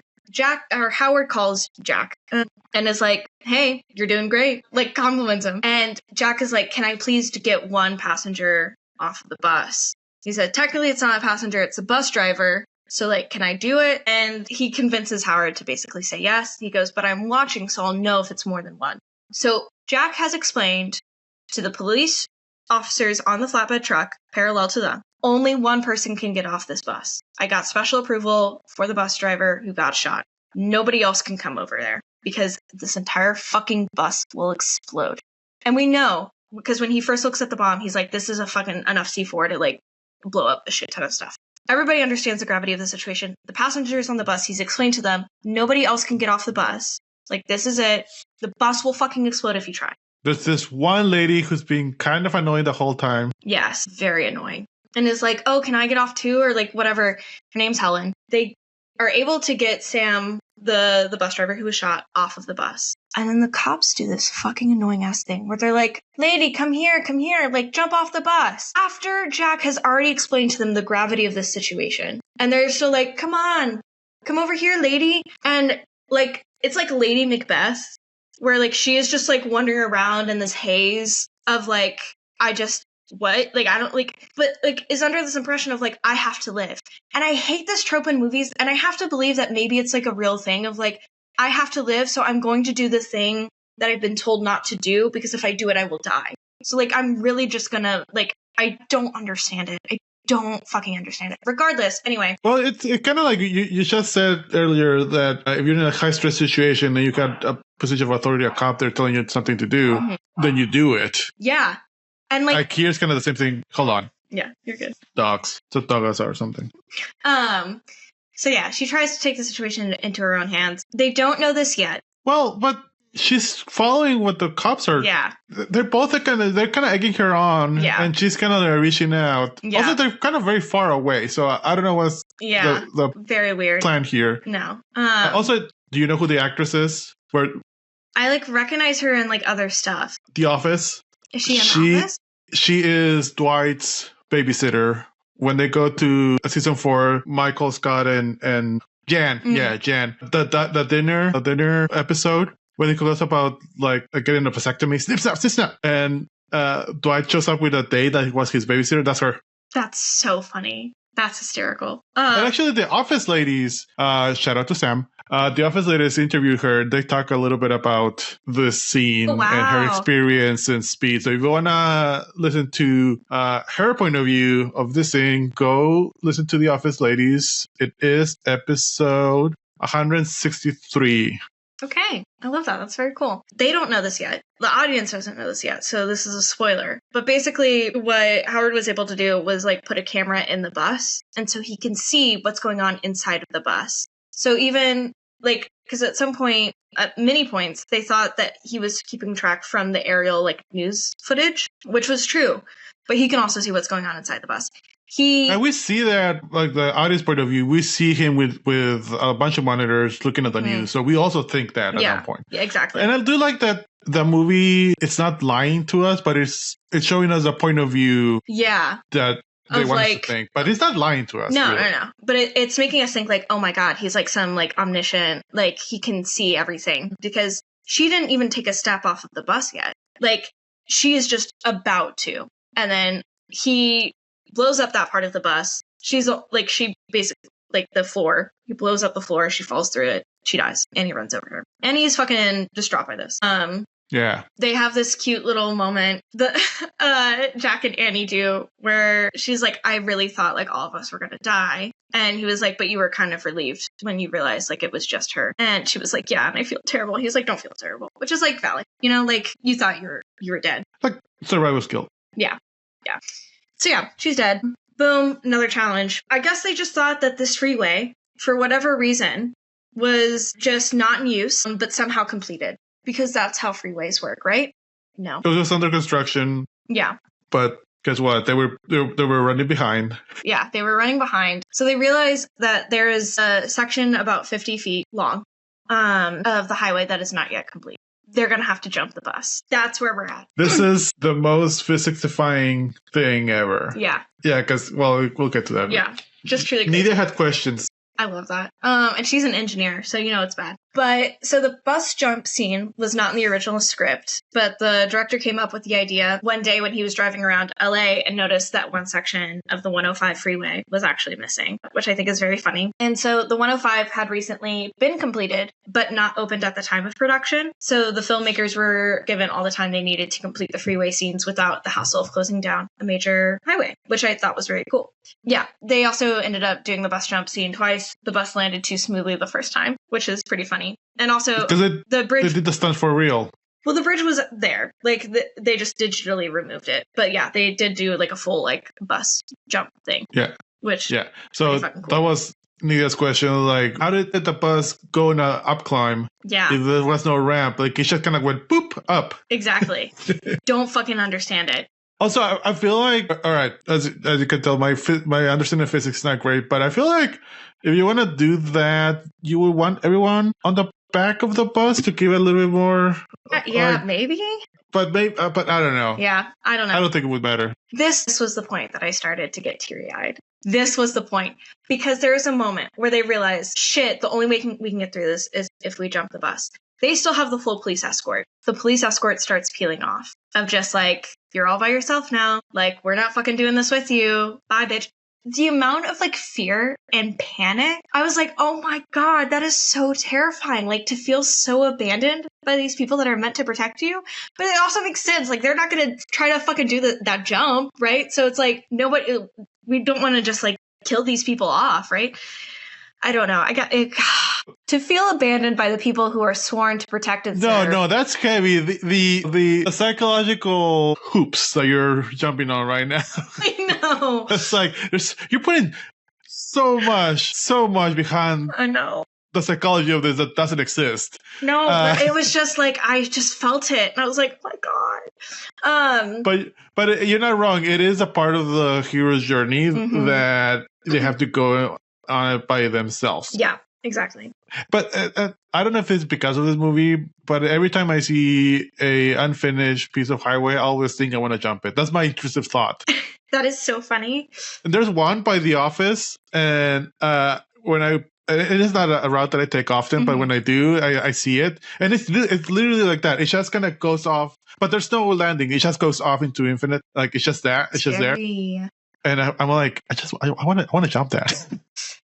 Howard calls Jack and is like, hey, you're doing great. Like, compliments him. And Jack is like, can I please get one passenger off of the bus? He said, technically it's not a passenger, it's a bus driver. So, like, can I do it? And he convinces Howard to basically say yes. He goes, but I'm watching, so I'll know if it's more than one. So Jack has explained to the police officers on the flatbed truck, parallel to them, only one person can get off this bus. I got special approval for the bus driver who got shot. Nobody else can come over there because this entire fucking bus will explode. And we know, because when he first looks at the bomb, he's like, this is a fucking enough C4 to, like, blow up a shit ton of stuff. Everybody understands the gravity of the situation. The passengers on the bus, he's explained to them, nobody else can get off the bus. Like, this is it. The bus will fucking explode if you try. There's this one lady who's being kind of annoying the whole time. Yes, very annoying. And is like, oh, can I get off too? Or like, whatever. Her name's Helen. They are able to get Sam, the bus driver who was shot, off of the bus. And then the cops do this fucking annoying ass thing where they're like, lady, come here, like, jump off the bus. After Jack has already explained to them the gravity of this situation. And they're still like, come on, come over here, lady. And like, it's like Lady Macbeth, where like she is just like wandering around in this haze of like, what? Like, I don't like, but like is under this impression of like, I have to live. And I hate this trope in movies. And I have to believe that maybe it's like a real thing of like, I have to live. So I'm going to do the thing that I've been told not to do, because if I do it, I will die. So like, I'm really just gonna like, I don't understand it. I don't fucking understand it. Regardless, anyway. Well, it's kind of like you just said earlier that if you're in a high stress situation and you got a position of authority, a cop there telling you something to do, then you do it. Yeah. And like here's kind of the same thing. Hold on. Yeah, you're good. Dogs. It's a dog or something. So yeah, she tries to take the situation into her own hands. They don't know this yet. Well, but she's following what the cops are. Yeah. They're both kind of egging her on. Yeah. And she's kind of reaching out. Yeah. Also, they're kind of very far away. So I don't know what's the very weird plan here. No. Also, do you know who the actress is? Where I like recognize her in like other stuff. The Office. Is she in The Office? She is Dwight's babysitter. When they go to season 4, Michael, Scott, and Jan. Mm-hmm. Yeah, Jan. The dinner episode where they goes about like getting a vasectomy. Snip, snap, snip, snap. And Dwight shows up with a date that was his babysitter. That's her. That's so funny. That's hysterical. And actually, the Office ladies, shout out to Sam. The Office ladies interviewed her. They talk a little bit about this scene and her experience and Speed. So if you want to listen to her point of view of this scene, go listen to the Office ladies. It is episode 163. Okay. I love that. That's very cool. They don't know this yet. The audience doesn't know this yet. So this is a spoiler. But basically what Howard was able to do was like put a camera in the bus. And so he can see what's going on inside of the bus. So even like, because at some point, at many points, they thought that he was keeping track from the aerial like news footage, which was true. But he can also see what's going on inside the bus. And we see that, like the audience point of view, we see him with a bunch of monitors looking at the news. So we also think that at that point. Yeah, exactly. And I do like that the movie, it's not lying to us, but it's showing us a point of view. Yeah. That they want us to think. But it's not lying to us. No. But it's making us think like, oh my God, he's like some like omniscient, like he can see everything. Because she didn't even take a step off of the bus yet. Like she is just about to. And then he blows up that part of the bus. She's like, she basically, like the floor, he blows up the floor, she falls through it, she dies, and he runs over her. And he's fucking distraught by this. Yeah. They have this cute little moment that Jack and Annie do where she's like, I really thought like all of us were gonna die. And he was like, but you were kind of relieved when you realized like it was just her. And she was like, yeah, and I feel terrible. He's like, don't feel terrible. Which is like valid. You know, like you thought you were dead. Like survival skill. Yeah. Yeah. So yeah, she's dead. Boom, another challenge. I guess they just thought that this freeway, for whatever reason, was just not in use, but somehow completed. Because that's how freeways work, right? No. It was just under construction. Yeah. But guess what? They were running behind. Yeah, they were running behind. So they realized that there is a section about 50 feet long of the highway that is not yet complete. They're going to have to jump the bus. That's where we're at. This is the most physics-defying thing ever. Yeah. Yeah, because, well, we'll get to that. Yeah, just truly crazy. Neither had questions. I love that. And she's an engineer, so you know it's bad. But so the bus jump scene was not in the original script, but the director came up with the idea one day when he was driving around LA and noticed that one section of the 105 freeway was actually missing, which I think is very funny. And so the 105 had recently been completed, but not opened at the time of production. So the filmmakers were given all the time they needed to complete the freeway scenes without the hassle of closing down a major highway, which I thought was very cool. Yeah, they also ended up doing the bus jump scene twice. The bus landed too smoothly the first time, which is pretty funny. And also, the bridge... They did the stunt for real. Well, the bridge was there. Like, they just digitally removed it. But yeah, they did do, like, a full, like, bus jump thing. Yeah. Which... Yeah. So cool. That was Nia's question. Like, how did the bus go in an up climb? Yeah. If there was no ramp? Like, it just kind of went boop, up. Exactly. Don't fucking understand it. Also, I feel like, all right, as you can tell, my understanding of physics is not great, but I feel like if you want to do that, you would want everyone on the back of the bus to give it a little bit more. Yeah, maybe. But I don't know. Yeah, I don't know. I don't think it would matter. This was the point that I started to get teary-eyed. This was the point. Because there is a moment where they realize, shit, the only way we can get through this is if we jump the bus. They still have the full police escort. The police escort starts peeling off. Of just like, you're all by yourself now. Like, we're not fucking doing this with you. Bye, bitch. The amount of like fear and panic, I was like, oh my God, that is so terrifying. Like to feel so abandoned by these people that are meant to protect you. But it also makes sense. Like they're not going to try to fucking do that jump, right? So it's like, we don't want to just like kill these people off, right? I don't know. To feel abandoned by the people who are sworn to protect and serve. No, that's heavy. The psychological hoops that you're jumping on right now. I know. It's like you're putting so much behind. I know. The psychology of this that doesn't exist. No, but it was just like I just felt it, and I was like, oh my God. But you're not wrong. It is a part of the hero's journey that they have to go on it by themselves. Yeah, exactly. But I don't know if it's because of this movie, but every time I see a unfinished piece of highway, I always think I want to jump it. That's my intrusive thought. That is so funny. And there's one by the office, and it is not a route that I take often, but when I do, I see it, and it's literally like that. It just kind of goes off, but there's no landing. It just goes off into infinite. Like it's just that. It's just there. And I'm like, I want to jump that.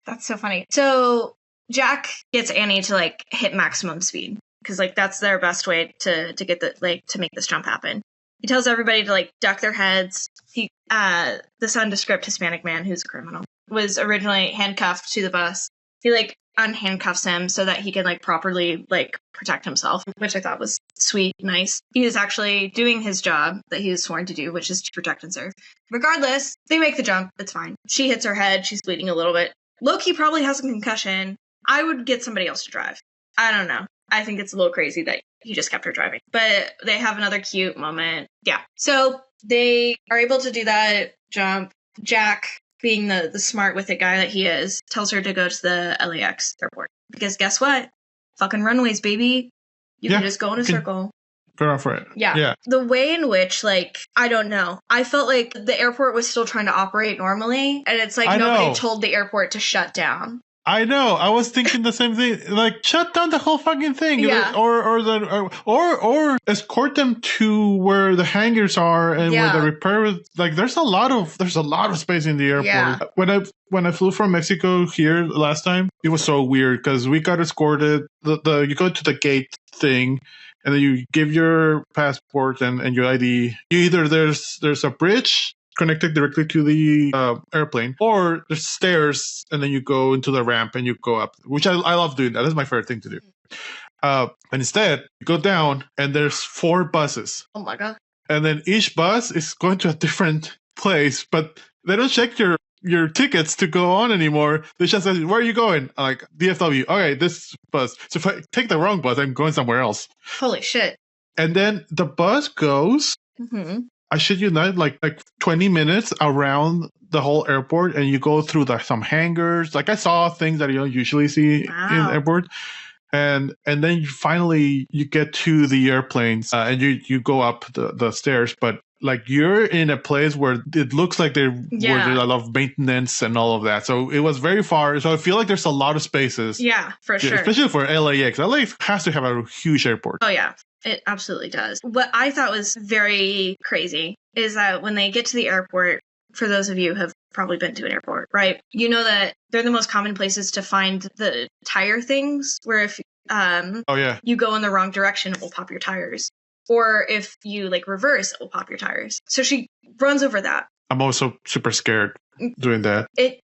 That's so funny. So Jack gets Annie to like hit maximum speed because like that's their best way to get to make this jump happen. He tells everybody to like duck their heads. This nondescript Hispanic man who's a criminal was originally handcuffed to the bus. He like unhandcuffs him so that he can like properly like protect himself, which I thought was sweet, nice. He is actually doing his job that he was sworn to do, which is to protect and serve. Regardless, they make the jump. It's fine. She hits her head. She's bleeding a little bit. Loki probably has a concussion. I would get somebody else to drive. I don't know. I think it's a little crazy that he just kept her driving. But they have another cute moment. Yeah. So they are able to do that jump. Jack, being the smart with it guy that he is, tells her to go to the LAX airport. Because guess what? Fucking runways, baby. You can just go in a circle. Go off for it. Yeah. The way in which, like, I don't know. I felt like the airport was still trying to operate normally. And it's like nobody told the airport to shut down. I know. I was thinking the same thing. Like, shut down the whole fucking thing. Yeah. Or escort them to where the hangars are and where the repair. Like, there's a lot of space in the airport. Yeah. When I flew from Mexico here last time, it was so weird because we got escorted. You go to the gate thing, and then you give your passport and your ID. There's a bridge connected directly to the airplane, or there's stairs, and then you go into the ramp and you go up, which I love doing that. That's my favorite thing to do. And instead, you go down, and there's 4 buses. Oh my God. And then each bus is going to a different place, but they don't check your tickets to go on anymore. They just say, where are you going? I'm like, DFW. Okay, this bus. So if I take the wrong bus, I'm going somewhere else. Holy shit. And then the bus goes, I shit you not, like 20 minutes around the whole airport, and you go through some hangars. Like I saw things that you don't usually see in airport. And then finally you get to the airplanes and you go up the stairs, but like you're in a place where it looks like where there's a lot of maintenance and all of that. So it was very far. So I feel like there's a lot of spaces. Yeah, for sure. Especially for LAX. LA has to have a huge airport. Oh, yeah. It absolutely does. What I thought was very crazy is that when they get to the airport, for those of you who have probably been to an airport, right? You know that they're the most common places to find the tire things, where if you go in the wrong direction, it will pop your tires. Or if you like reverse, it will pop your tires. So she runs over that. I'm also super scared doing that. It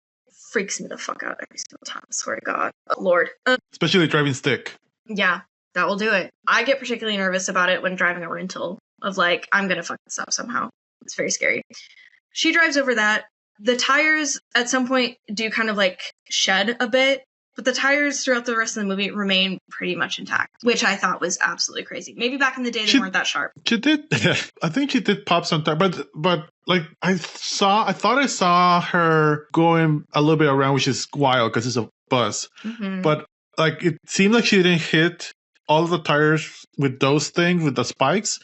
freaks me the fuck out every single time. I swear to God. Oh, Lord. Especially driving stick. Yeah, that will do it. I get particularly nervous about it when driving a rental of like, I'm going to fuck this up somehow. It's very scary. She drives over that. The tires at some point do kind of like shed a bit, but the tires throughout the rest of the movie remain pretty much intact, which I thought was absolutely crazy. Maybe back in the day they weren't that sharp. She did. I think she did pop some tires, but like I thought I saw her going a little bit around, which is wild because it's a bus. Mm-hmm. But like it seemed like she didn't hit all of the tires with those things, with the spikes.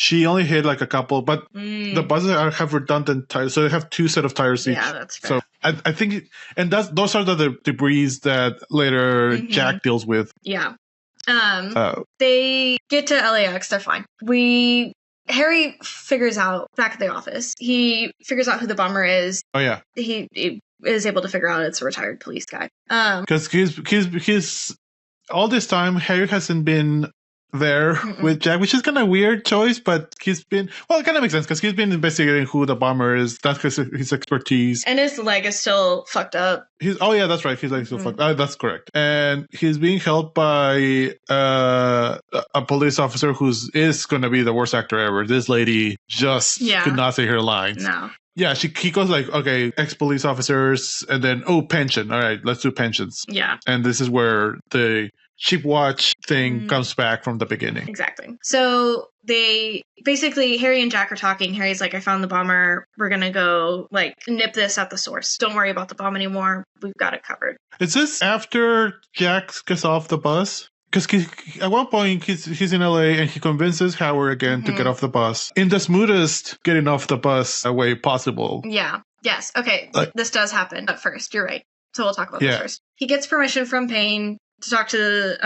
She only hit like a couple, but the buses have redundant tires, so they have 2 sets of tires each. Yeah, that's fair. So I think, and those are the debris that later Jack deals with. Yeah. They get to LAX, they're fine. Harry figures out, back at the office, he figures out who the bomber is. Oh, yeah. He is able to figure out it's a retired police guy. Because he's all this time, Harry hasn't been there with Jack, which is kind of weird choice, but it kind of makes sense because he's been investigating who the bomber is. That's his expertise. And his leg is still fucked up. That's right. His leg is still fucked up. That's correct. And he's being helped by a police officer who is going to be the worst actor ever. This lady just could not say her lines. No. Yeah, he goes like, okay, ex-police officers, and then, pension. All right, let's do pensions. Yeah. And this is where the cheap watch thing comes back from the beginning. Exactly. So Harry and Jack are talking. Harry's like, I found the bomber. We're going to go like nip this at the source. Don't worry about the bomb anymore. We've got it covered. Is this after Jack gets off the bus? Because at one point he's in LA and he convinces Howard again to get off the bus in the smoothest getting off the bus way possible. Yeah. Yes. Okay. This does happen at first. You're right. So we'll talk about this first. He gets permission from Payne to talk to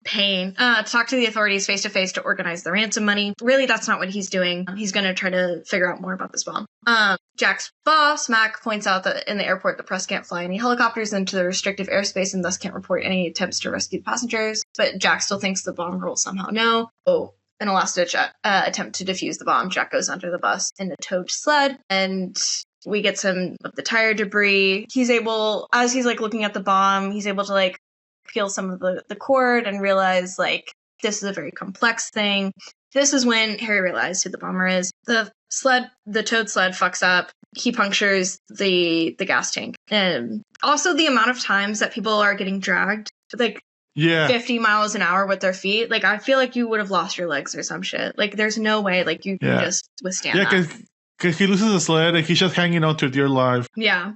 Payne to talk to the authorities face to face to organize the ransom money. Really, that's not what he's doing. He's going to try to figure out more about this bomb. Jack's boss, Mac, points out that in the airport, the press can't fly any helicopters into the restrictive airspace and thus can't report any attempts to rescue passengers. But Jack still thinks the bomber will somehow know. In a last-ditch attempt to defuse the bomb, Jack goes under the bus in a towed sled, and we get some of the tire debris. He's able, as he's like looking at the bomb, he's able to like peel some of the cord and realize like this is a very complex thing. This is when Harry realized who the bomber is. The towed sled fucks up. He punctures the gas tank. And also the amount of times that people are getting dragged like 50 miles an hour with their feet. Like I feel like you would have lost your legs or some shit. Like there's no way like you can just withstand that. Because he loses the sled and he's just hanging on to dear life. Yeah.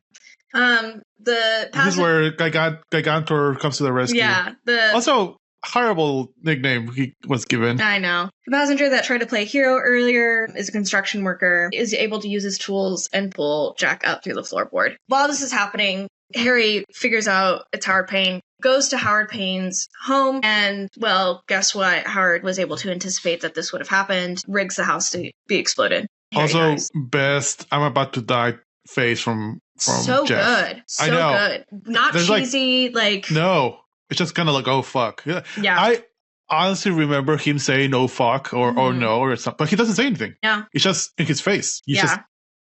This is where Gigantor comes to the rescue. Yeah. Also, horrible nickname he was given. I know. The passenger that tried to play hero earlier is a construction worker, is able to use his tools and pull Jack up through the floorboard. While this is happening, Harry figures out it's Howard Payne, goes to Howard Payne's home, and, well, guess what? Howard was able to anticipate that this would have happened, rigs the house to be exploded. Harry best I'm about to die face from so Jeff. Good. So good. Not There's cheesy, like... No. It's just kind of like, oh, fuck. Yeah. I honestly remember him saying, oh, fuck, or no, or something. But he doesn't say anything. Yeah. It's just in his face.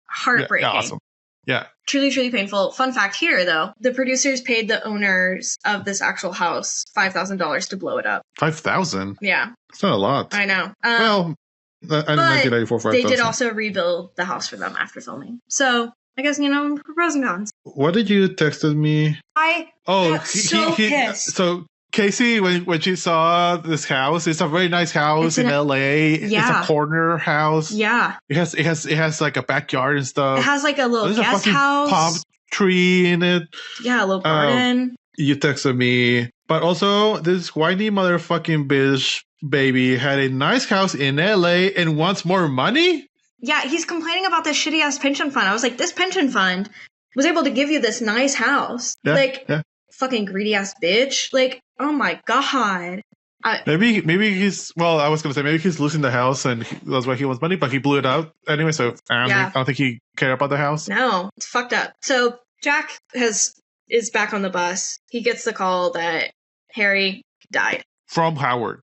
Heartbreaking. Yeah, awesome. Yeah. Truly, truly painful. Fun fact here, though. The producers paid the owners of this actual house $5,000 to blow it up. $5,000? Yeah. It's not a lot. I know. In 1994, $5,000. They did also rebuild the house for them after filming. So... I guess, pros and cons. What did you texted me? I got so pissed. So Casey, when she saw this house, it's a very nice house in LA. Yeah. It's a corner house. Yeah. It has like a backyard and stuff. It has like a little guest house. Palm tree in it. Yeah, a little garden. You texted me, But also, this whiny motherfucking bitch baby had a nice house in LA and wants more money? Yeah, he's complaining about this shitty ass pension fund. I was like, this pension fund was able to give you this nice house. Fucking greedy ass bitch. Like, oh my God. Maybe he's, well, I was going to say, maybe he's losing the house and that's why he wants money, but he blew it out anyway, so I don't think he cared about the house. No, it's fucked up. So Jack is back on the bus. He gets the call that Harry died. From Howard.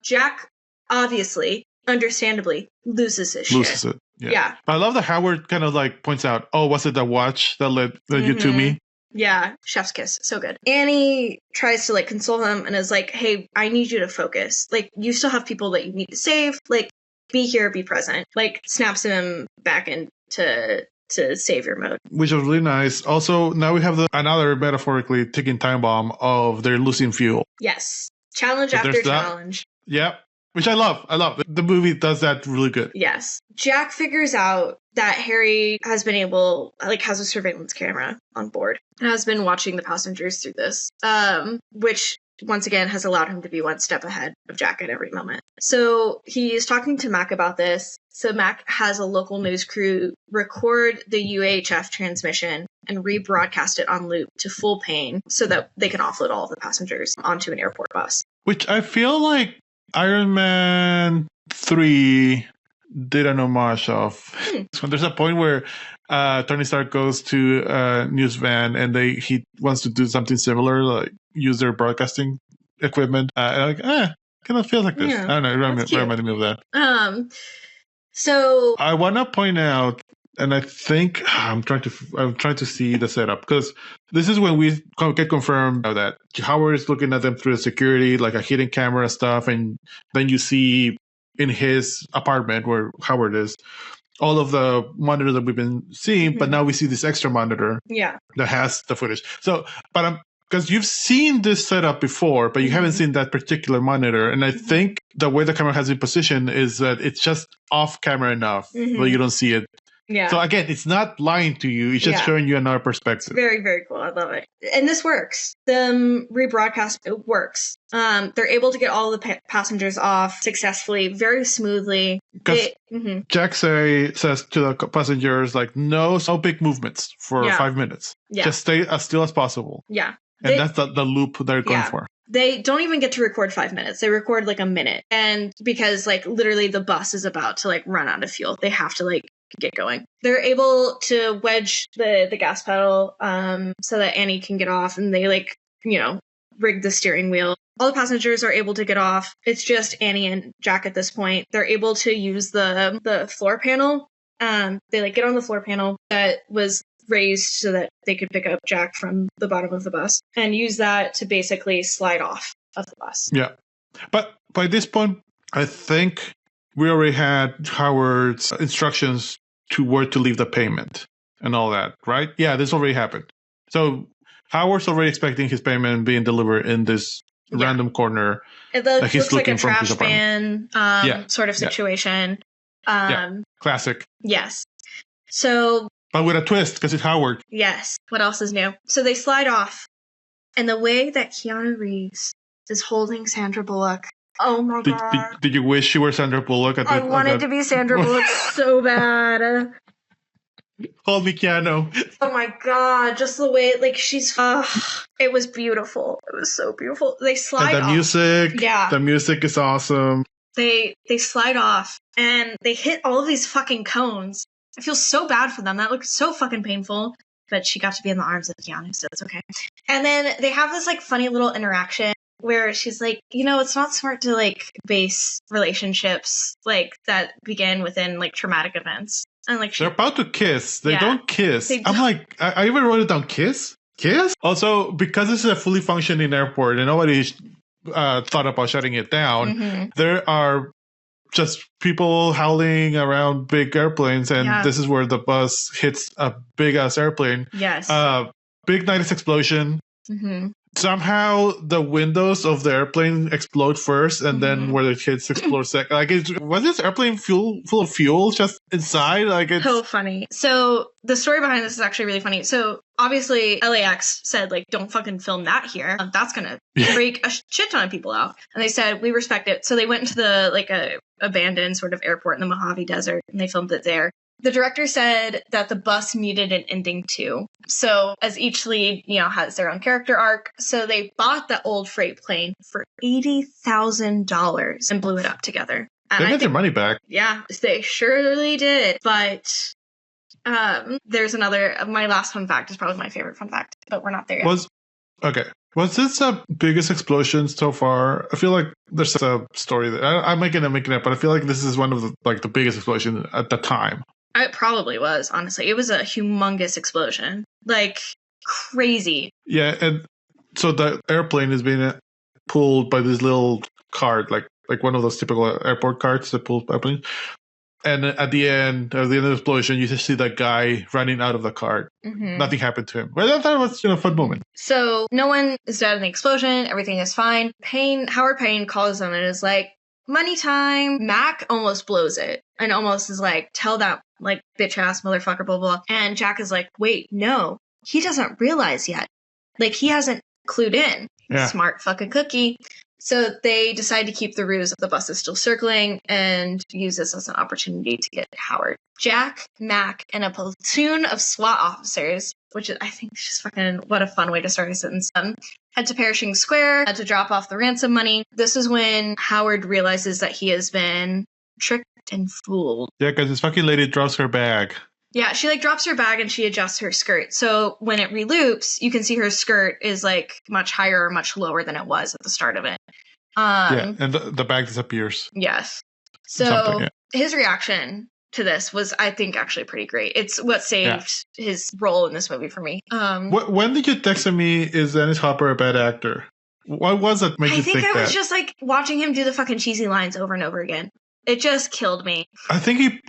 Jack, obviously, understandably, loses his shit. Loses it. Yeah. I love that Howard kind of like points out, oh, was it the watch that led you to me? Yeah, chef's kiss. So good. Annie tries to like console him and is like, hey, I need you to focus. Like, you still have people that you need to save. Like, be here, be present. Like, snaps him back into savior mode. Which was really nice. Also, now we have another metaphorically ticking time bomb of they're losing fuel. Yes. Challenge after challenge. Yep. Which I love. The movie does that really good. Yes. Jack figures out that Harry has been has a surveillance camera on board and has been watching the passengers through this, which once again has allowed him to be one step ahead of Jack at every moment. So he's talking to Mac about this. So Mac has a local news crew record the UHF transmission and rebroadcast it on loop to full pain so that they can offload all of the passengers onto an airport bus. Which I feel like Iron Man 3 did an homage of. So there's a point where Tony Stark goes to a news van and he wants to do something similar, like use their broadcasting equipment. Kind of feels like this. Yeah, I don't know. It reminded me of that. So I want to point out, and I think I'm trying to see the setup, because this is when we get confirmed that Howard is looking at them through the security, like a hidden camera stuff, and then you see in his apartment where Howard is all of the monitors that we've been seeing, but now we see this extra monitor that has the footage. So, but because you've seen this setup before, but you haven't seen that particular monitor. And I think the way the camera has been positioned is that it's just off camera enough, but you don't see it. Yeah. So again, it's not lying to you. It's just showing you another perspective. Very, very cool. I love it. And this works. The rebroadcast, it works. They're able to get all the passengers off successfully, very smoothly. Jack says to the passengers, like, no big movements for 5 minutes. Yeah. Just stay as still as possible. Yeah. And that's the loop they're going for. They don't even get to record 5 minutes. They record like a minute. And because like literally the bus is about to like run out of fuel, they have to like get going. They're able to wedge the gas pedal so that Annie can get off, and they like, rig the steering wheel. All the passengers are able to get off. It's just Annie and Jack at this point. They're able to use the floor panel. They like get on the floor panel that was raised so that they could pick up Jack from the bottom of the bus and use that to basically slide off of the bus. Yeah. But by this point, I think we already had Howard's instructions to where to leave the payment and all that, right? Yeah, this already happened. So Howard's already expecting his payment being delivered in this random corner. It looks like a trash bin sort of situation. Classic. Yes. So... But with a twist, because it's Howard. Yes. What else is new? So they slide off. And the way that Keanu Reeves is holding Sandra Bullock. Oh my God. Did you wish you were Sandra Bullock? I wanted to be Sandra Bullock so bad. Hold me, Keanu. Oh my God. Just the way, like, she's... it was beautiful. It was so beautiful. They slide off. And the music. Yeah. The music is awesome. They slide off. And they hit all of these fucking cones. I feel so bad for them. That looks so fucking painful. But she got to be in the arms of Keanu, so it's okay. And then they have this, like, funny little interaction where she's like, it's not smart to, like, base relationships, like, that begin within, like, traumatic events. And, like, they're about to kiss. They don't kiss. I'm like, I even wrote it down, kiss? Kiss? Also, because this is a fully functioning airport and nobody thought about shutting it down, there are just people howling around big airplanes, and this is where the bus hits a big ass airplane. Yes. Big 90s explosion. somehow the windows of the airplane explode first, and then where the kids explode second. Like, was this airplane full of fuel just inside? Like, it's so funny. So the story behind this is actually really funny. So obviously LAX said, like, don't fucking film that here. That's gonna freak a shit ton of people out. And they said, we respect it. So they went into the like a abandoned sort of airport in the Mojave Desert, and they filmed it there. The director said that the bus needed an ending too. So as each lead, has their own character arc. So they bought the old freight plane for $80,000 and blew it up together. And they got their money back. Yeah, they surely did. But there's another, my last fun fact is probably my favorite fun fact, but we're not there yet. Was this the biggest explosion so far? I feel like there's a story that I'm making it up, but I feel like this is one of the biggest explosions at the time. It probably was, honestly. It was a humongous explosion. Like, crazy. Yeah, and so the airplane is being pulled by this little cart, like one of those typical airport carts that pull airplanes. And at the end of the explosion, you just see that guy running out of the cart. Mm-hmm. Nothing happened to him. But I thought it was a fun moment. So no one is dead in the explosion. Everything is fine. Howard Payne calls them and is like, money time. Mac almost blows it and almost is like, tell that like bitch ass motherfucker, blah, blah. And Jack is like, wait, no, he doesn't realize yet. Like, he hasn't clued in. Yeah. Smart fucking cookie. So they decide to keep the ruse of the bus is still circling and use this as an opportunity to get Howard. Jack, Mac, and a platoon of SWAT officers, which I think is just fucking what a fun way to start a sentence, head to Perishing Square to drop off the ransom money. This is when Howard realizes that he has been tricked and fooled. Yeah, because this fucking lady drops her bag. Yeah, she like drops her bag and she adjusts her skirt. So when it reloops, you can see her skirt is like much higher or much lower than it was at the start of it. Yeah, and the bag disappears. Yes. So his reaction to this was, I think, actually pretty great. It's what saved his role in this movie for me. When did you text me, is Dennis Hopper a bad actor? What was it made you think that? I think I was just like watching him do the fucking cheesy lines over and over again. It just killed me. I think he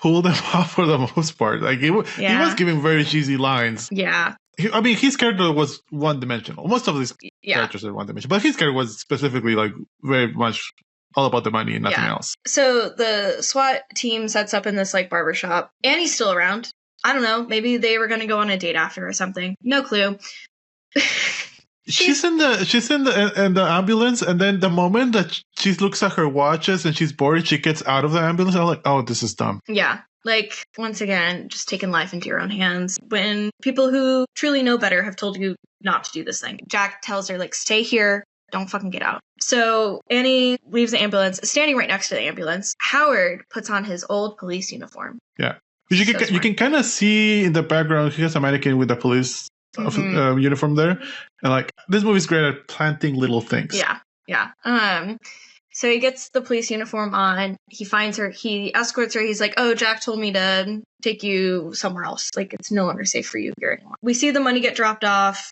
pulled them off for the most part. Like he was giving very cheesy lines. Yeah. His character was one-dimensional. Most of these characters are one-dimensional, but his character was specifically like very much all about the money and nothing else. So the SWAT team sets up in this like barbershop. Annie's still around. I don't know. Maybe they were going to go on a date after or something. No clue. She's in the ambulance, and then the moment that she looks at her watches and she's bored, she gets out of the ambulance. I'm like, oh, this is dumb. Yeah. Like, once again, just taking life into your own hands when people who truly know better have told you not to do this thing. Jack tells her, like, stay here. Don't fucking get out. So Annie leaves the ambulance, standing right next to the ambulance. Howard puts on his old police uniform. Yeah. You can kind of see in the background, he has a mannequin with the police uniform there. And like, this movie's great at planting little things. Yeah. So he gets the police uniform on. He finds her. He escorts her. He's like, oh, Jack told me to take you somewhere else. Like, it's no longer safe for you here anymore. We see the money get dropped off.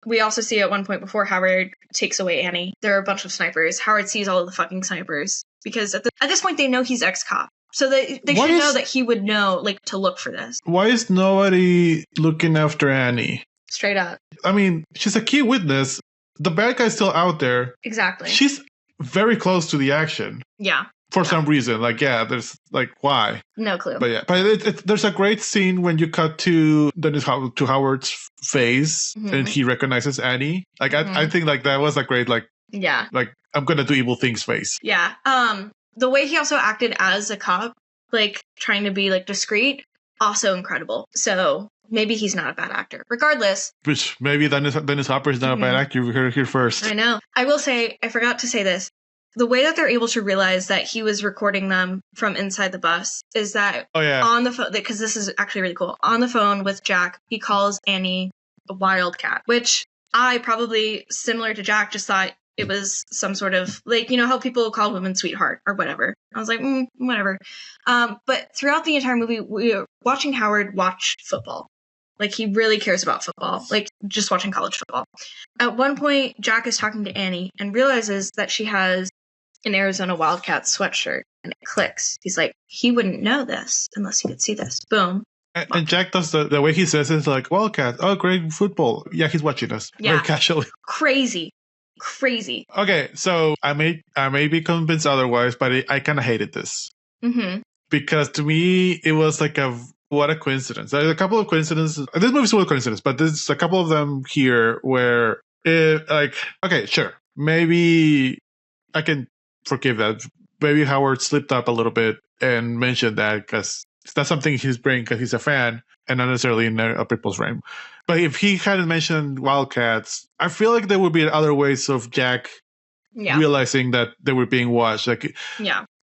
We also see at one point before Howard takes away Annie, there are a bunch of snipers. Howard sees all of the fucking snipers because at this point they know he's ex-cop. So they should know that he would know, like, to look for this. Why is nobody looking after Annie? Straight up. I mean, she's a key witness. The bad guy's still out there. Exactly. She's very close to the action. Yeah. For some reason. Like, there's, like, why? No clue. But there's a great scene when you cut to Howard's face and he recognizes Annie. Like, I think, like, that was a great, like, like, I'm gonna do evil things face. Yeah. The way he also acted as a cop, like, trying to be, like, discreet, also incredible. So maybe he's not a bad actor. Regardless. Which maybe Dennis Hopper is not a bad actor. You heard it here first. I know. I will say, I forgot to say this. The way that they're able to realize that he was recording them from inside the bus is that on the phone, because this is actually really cool. On the phone with Jack, he calls Annie a wildcat, which I probably, similar to Jack, just thought it was some sort of, like, you know how people call women sweetheart or whatever. I was like, whatever. But throughout the entire movie, we were watching Howard watch football. Like, he really cares about football, like, just watching college football. At one point, Jack is talking to Annie and realizes that she has an Arizona Wildcats sweatshirt, and it clicks. He's like, he wouldn't know this unless he could see this. Boom. And Jack does the way he says it is like, Wildcat, oh, great football. Yeah, he's watching us. Yeah. Very casually. Crazy. Okay, so I may be convinced otherwise, but I kind of hated this. Mm-hmm. Because to me, it was like what a coincidence. There's a couple of coincidences. This movie's full of coincidence, but there's a couple of them here where okay, sure. Maybe I can forgive that. Maybe Howard slipped up a little bit and mentioned that because that's something he's bringing because he's a fan and not necessarily in a people's frame. But if he hadn't mentioned Wildcats, I feel like there would be other ways of Jack realizing that they were being watched. Like,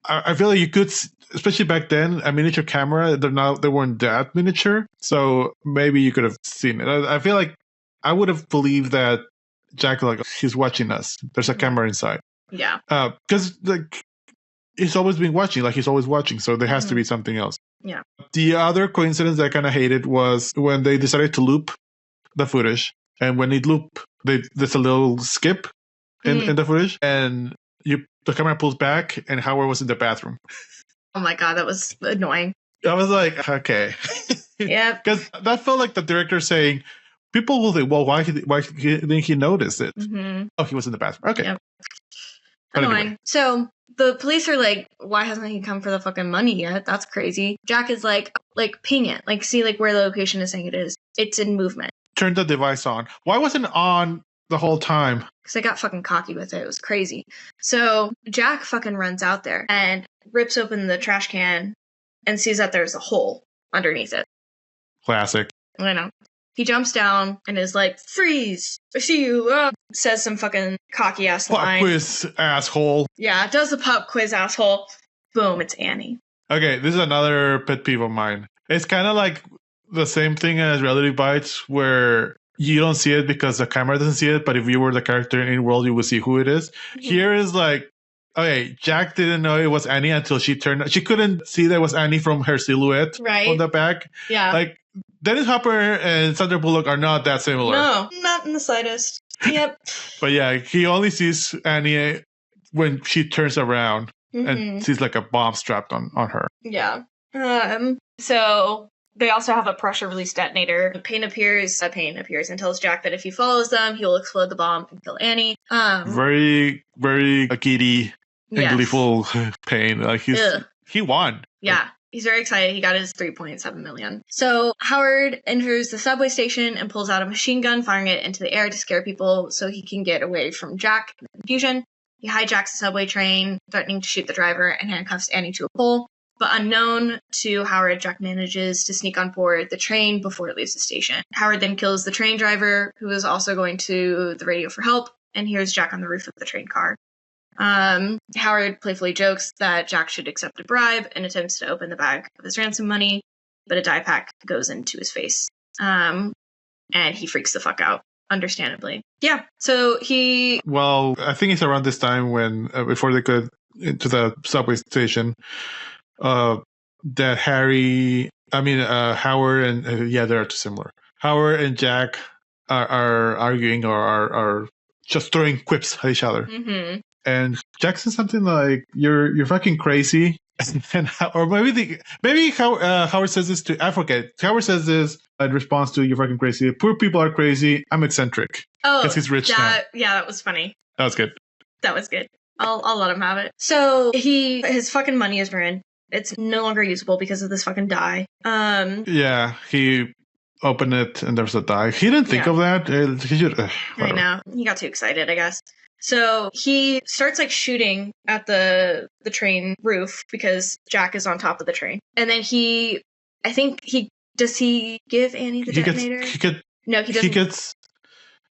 I feel like you could, especially back then, a miniature camera. They weren't that miniature, so maybe you could have seen it. I feel like I would have believed that Jack, like, he's watching us. There's a camera inside. Yeah. Because like he's always been watching, like he's always watching. So there has to be something else. Yeah. The other coincidence I kind of hated was when they decided to loop the footage, and when it loop, there's a little skip in the footage, and the camera pulls back, and Howard was in the bathroom. Oh my god, that was annoying. I was like, okay. Yeah. Because that felt like the director saying, people will think, well, why didn't he notice it? Mm-hmm. Oh, he was in the bathroom. Okay. Yep. Anyway. Annoying. So the police are like, why hasn't he come for the fucking money yet? That's crazy. Jack is like ping it. Like, see like where the location is saying it is. It's in movement. Turn the device on. Why wasn't it on the whole time? Because I got fucking cocky with it. It was crazy. So Jack fucking runs out there and rips open the trash can and sees that there's a hole underneath it. Classic. I know. He jumps down and is like, freeze! I see you! Says some fucking cocky ass line. Pop quiz, asshole. Yeah, does the pop quiz, asshole. Boom, it's Annie. Okay, this is another pet peeve of mine. It's kind of like the same thing as Reality Bites, where you don't see it because the camera doesn't see it, but if you were the character in world, you would see who it is. Mm-hmm. Here is like, okay, Jack didn't know it was Annie until she couldn't see that it was Annie from her silhouette on the back. Yeah. Like, Dennis Hopper and Sandra Bullock are not that similar. No, not in the slightest. Yep. But yeah, he only sees Annie when she turns around and sees like a bomb strapped on her. Yeah. So they also have a pressure release detonator. Pain appears and tells Jack that if he follows them, he will explode the bomb and kill Annie. Very, very giddy and gleeful Pain. Like he won. Yeah. He's very excited. He got his $3.7 million. So Howard enters the subway station and pulls out a machine gun, firing it into the air to scare people so he can get away from Jack in the confusion. He hijacks the subway train, threatening to shoot the driver, and handcuffs Annie to a pole. But unknown to Howard, Jack manages to sneak on board the train before it leaves the station. Howard then kills the train driver, who is also going to the radio for help, and hears Jack on the roof of the train car. Howard playfully jokes that Jack should accept a bribe and attempts to open the bag of his ransom money, but a dye pack goes into his face. And he freaks the fuck out, understandably. Yeah, so Well, I think it's around this time when, before they go into the subway station, that Howard and, they're too similar. Howard and Jack are arguing or are just throwing quips at each other. Mm-hmm. And Jack says something like, "You're fucking crazy," or maybe Howard says this to, I forget. Howard says this in response to, "You're fucking crazy. Poor people are crazy. I'm eccentric." Oh, because he's rich now. Yeah, that was funny. That was good. I'll let him have it. So his fucking money is ruined. It's no longer usable because of this fucking dye. Yeah, he opened it and there's a dye. He didn't think of that. He should. I know. He got too excited, I guess. So he starts like shooting at the train roof because Jack is on top of the train. And then does he give Annie the detonator? No, he doesn't.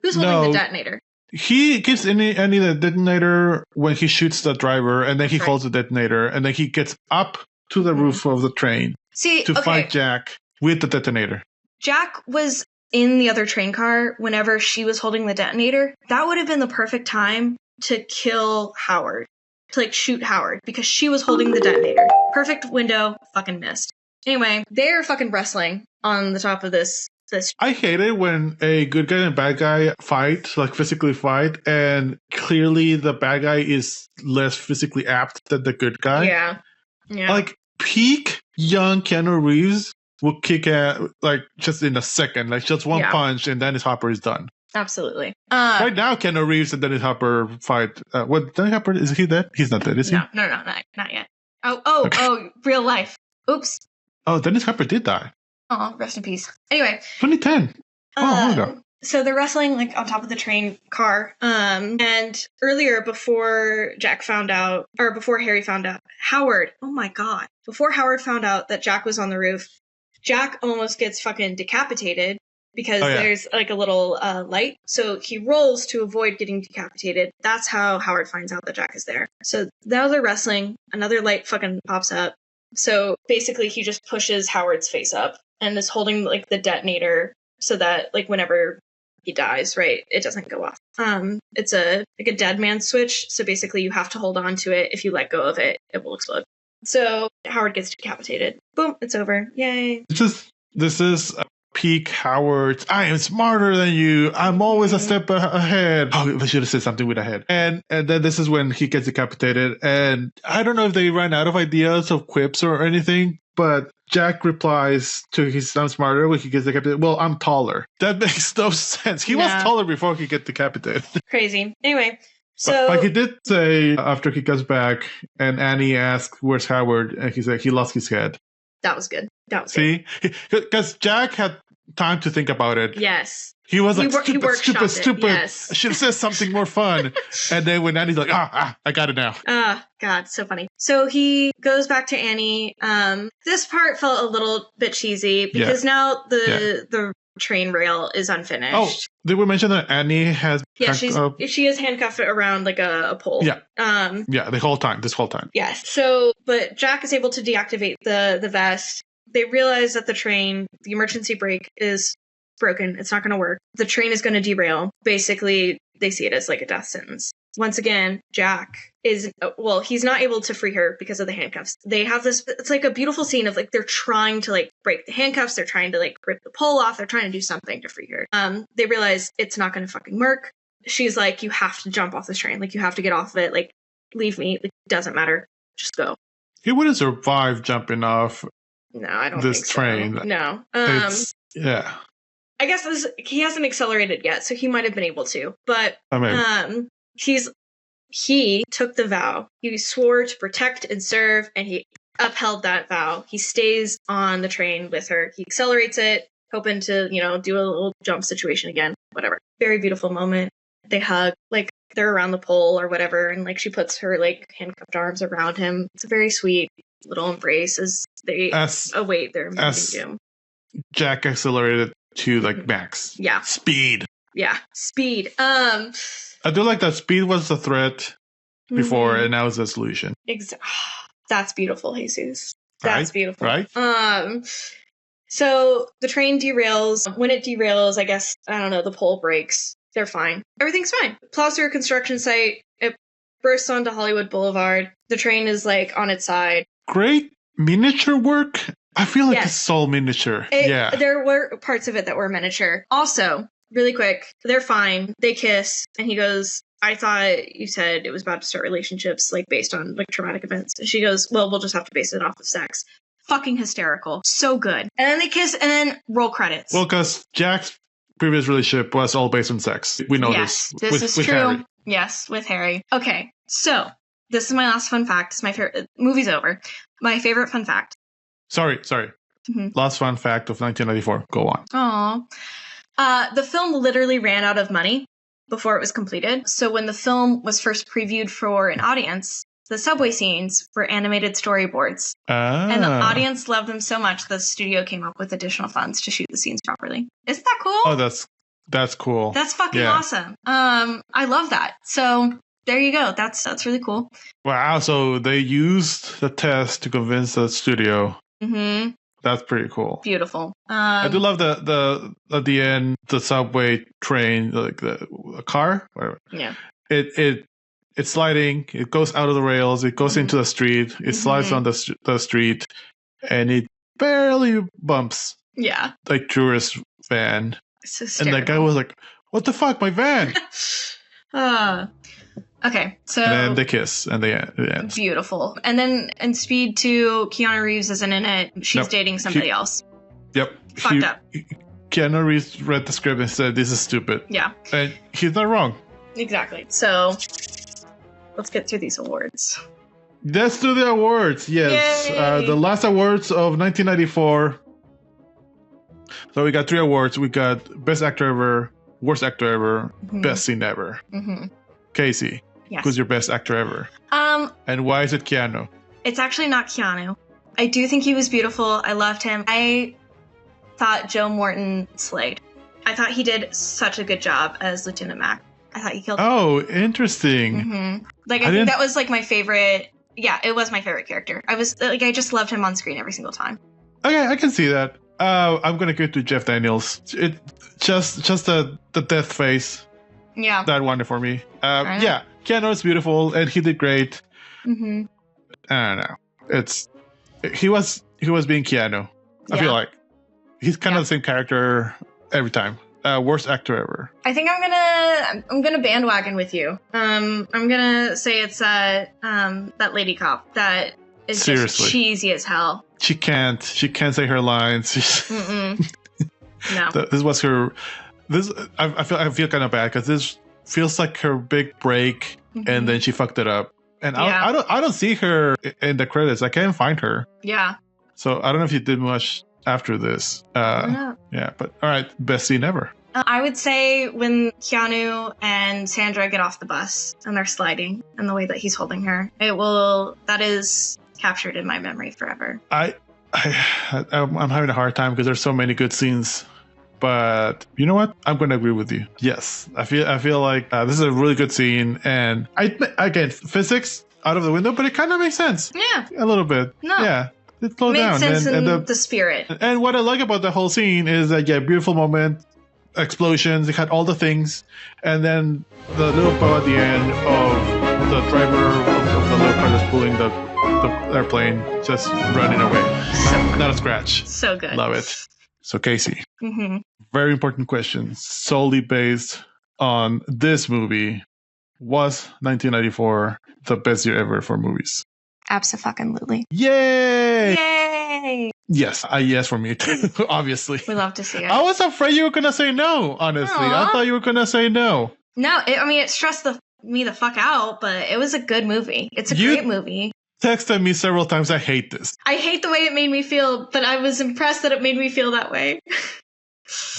Who's holding the detonator? He gives Annie the detonator when he shoots the driver, and then he holds the detonator, and then he gets up to the roof of the train to fight Jack with the detonator. Jack was in the other train car whenever she was holding the detonator. That would have been the perfect time to kill Howard, to like shoot Howard, because she was holding the detonator. Perfect window, fucking missed. Anyway, they're fucking wrestling on the top of this. I hate it when a good guy and bad guy fight, like physically fight, and clearly the bad guy is less physically apt than the good guy. Yeah. Like peak young Keanu Reeves will kick at like just in a second, like just one punch, and Dennis Hopper is done. Absolutely. Right now, Keanu Reeves and Dennis Hopper fight. What Dennis Hopper, is he dead? He's not dead, is he? No, not yet. Oh, real life. Oops. Oh, Dennis Hopper did die. Oh, rest in peace. Anyway. 2010. Oh, ago. So they're wrestling like on top of the train car. And earlier before Jack found out, or before Harry found out, Howard, oh my God. Before Howard found out that Jack was on the roof, Jack almost gets fucking decapitated because there's like a little light. So he rolls to avoid getting decapitated. That's how Howard finds out that Jack is there. So now they're wrestling. Another light fucking pops up. So basically he just pushes Howard's face up and is holding like the detonator so that like whenever he dies, right, it doesn't go off. It's a dead man switch. So basically you have to hold on to it. If you let go of it, it will explode. So Howard gets decapitated. Boom, it's over. Yay. This is peak Howard. I am smarter than you. I'm always a step ahead. Oh, I should have said something with a head. And then this is when he gets decapitated. And I don't know if they ran out of ideas of quips or anything, but Jack replies to his I'm smarter when he gets decapitated. Well, I'm taller. That makes no sense. He was taller before he gets decapitated. Crazy. Anyway. So, but he did say after he comes back and Annie asks, where's Howard? And he said he lost his head. That was good. See? Because Jack had time to think about it. Yes. He was like, stupid. Yes. I should have said something more fun. And then when Annie's like, I got it now. God, so funny. So he goes back to Annie. This part felt a little bit cheesy because now the train rail is unfinished. Oh, did we mention that Annie has... Yeah, she is handcuffed around like a pole. Yeah. This whole time. Yes. So, but Jack is able to deactivate the vest. They realize that the emergency brake is broken. It's not going to work. The train is going to derail. Basically, they see it as like a death sentence. Once again, Jack is, he's not able to free her because of the handcuffs. They have this, it's like a beautiful scene of like, they're trying to like break the handcuffs. They're trying to like rip the pole off. They're trying to do something to free her. They realize it's not going to fucking work. She's like, you have to jump off this train. Like, you have to get off of it. Like, leave me. Like, doesn't matter. Just go. He wouldn't survive jumping off. No, I don't this think so. train. No. I guess he hasn't accelerated yet, so he might have been able to. But he took the vow. He swore to protect and serve, and he upheld that vow. He stays on the train with her. He accelerates it, hoping to, do a little jump situation again. Whatever. Very beautiful moment. They hug, like they're around the pole or whatever, and like she puts her like handcuffed arms around him. It's a very sweet little embrace as they await their impending doom. Jack accelerated to like max. Yeah. Speed. Yeah. Speed. I do like that speed was the threat before and now it's the solution. That's beautiful, Jesus. That's beautiful. Right? So the train derails. When it derails, I guess, I don't know, the pole breaks. They're fine. Everything's fine. Plows through a construction site. It bursts onto Hollywood Boulevard. The train is like on its side. Great miniature work. I feel like it's all miniature. There were parts of it that were miniature. Also, really quick, they're fine. They kiss, and he goes, I thought you said it was about to start relationships, like, based on, like, traumatic events. And she goes, well, we'll just have to base it off of sex. Fucking hysterical. So good. And then they kiss, and then roll credits. Well, because Jack's previous relationship was all based on sex. We know this. This is true. Harry. Yes, with Harry. Okay, so this is my last fun fact. It's my favorite. Movie's over. My favorite fun fact. Sorry. Mm-hmm. Last fun fact of 1994. Go on. Aww. The film literally ran out of money before it was completed. So when the film was first previewed for an audience, the subway scenes were animated storyboards. And the audience loved them so much, the studio came up with additional funds to shoot the scenes properly. Isn't that cool? Oh, that's cool. That's fucking awesome. I love that. So there you go. That's really cool. Wow. So they used the test to convince the studio. Mm-hmm. That's pretty cool. Beautiful. I do love the at the end, the subway train, like the car. Whatever. Yeah. It's sliding. It goes out of the rails. It goes into the street. It slides on the street, and it barely bumps. Yeah. Like tourist van. It's hysterical. And that guy was like, "What the fuck, my van?" Okay, so and then they kiss, and they end. Beautiful. And then in Speed 2, Keanu Reeves isn't in it. She's dating somebody else. Yep. Fucked up. Keanu Reeves read the script and said, "This is stupid." Yeah. And he's not wrong. Exactly. So let's get through these awards. Let's do the awards. Yes. The last awards of 1994. So we got 3 awards. We got Best Actor Ever, Worst Actor Ever, Best Scene Ever. Casey, who's your best actor ever? And why is it Keanu? It's actually not Keanu. I do think he was beautiful. I loved him. I thought Joe Morton slayed. I thought he did such a good job as Lieutenant Mac. I thought he killed him. Oh, interesting. Like, I think that was like my favorite. Yeah, it was my favorite character. I just loved him on screen every single time. Okay, I can see that. I'm gonna go to Jeff Daniels. It just the death face. Yeah, that won it for me. Yeah, Keanu is beautiful and he did great. I don't know. He was being Keanu. I feel like he's kind of the same character every time. Worst actor ever. I think I'm gonna bandwagon with you. I'm gonna say it's that lady cop that is just cheesy as hell. She can't say her lines. No. This was her. I feel kind of bad because this feels like her big break, and then she fucked it up. And I don't see her in the credits. I can't find her. Yeah. So I don't know if you did much after this. Yeah, but all right, best scene ever. I would say when Keanu and Sandra get off the bus and they're sliding, and the way that he's holding her, that is captured in my memory forever. I'm having a hard time because there's so many good scenes. But you know what? I'm going to agree with you. Yes, I feel like this is a really good scene, and again, physics out of the window, but it kind of makes sense. Yeah, a little bit. No, yeah, it slowed down. Made sense in the spirit. And what I like about the whole scene is that beautiful moment, explosions. It had all the things, and then the little bow at the end of the driver of the little car that's pulling the airplane just running away. So good. Not a scratch. So good. Love it. So Casey, very important question, solely based on this movie. Was 1994 the best year ever for movies? Abso-fucking-lutely. Yay! Yay! Yes, yes for me too, obviously. We love to see it. I was afraid you were going to say no, honestly. Aww. I thought you were going to say no. No, it stressed me the fuck out, but it was a good movie. It's a great movie. Texted me several times, I hate this. I hate the way it made me feel, but I was impressed that it made me feel that way.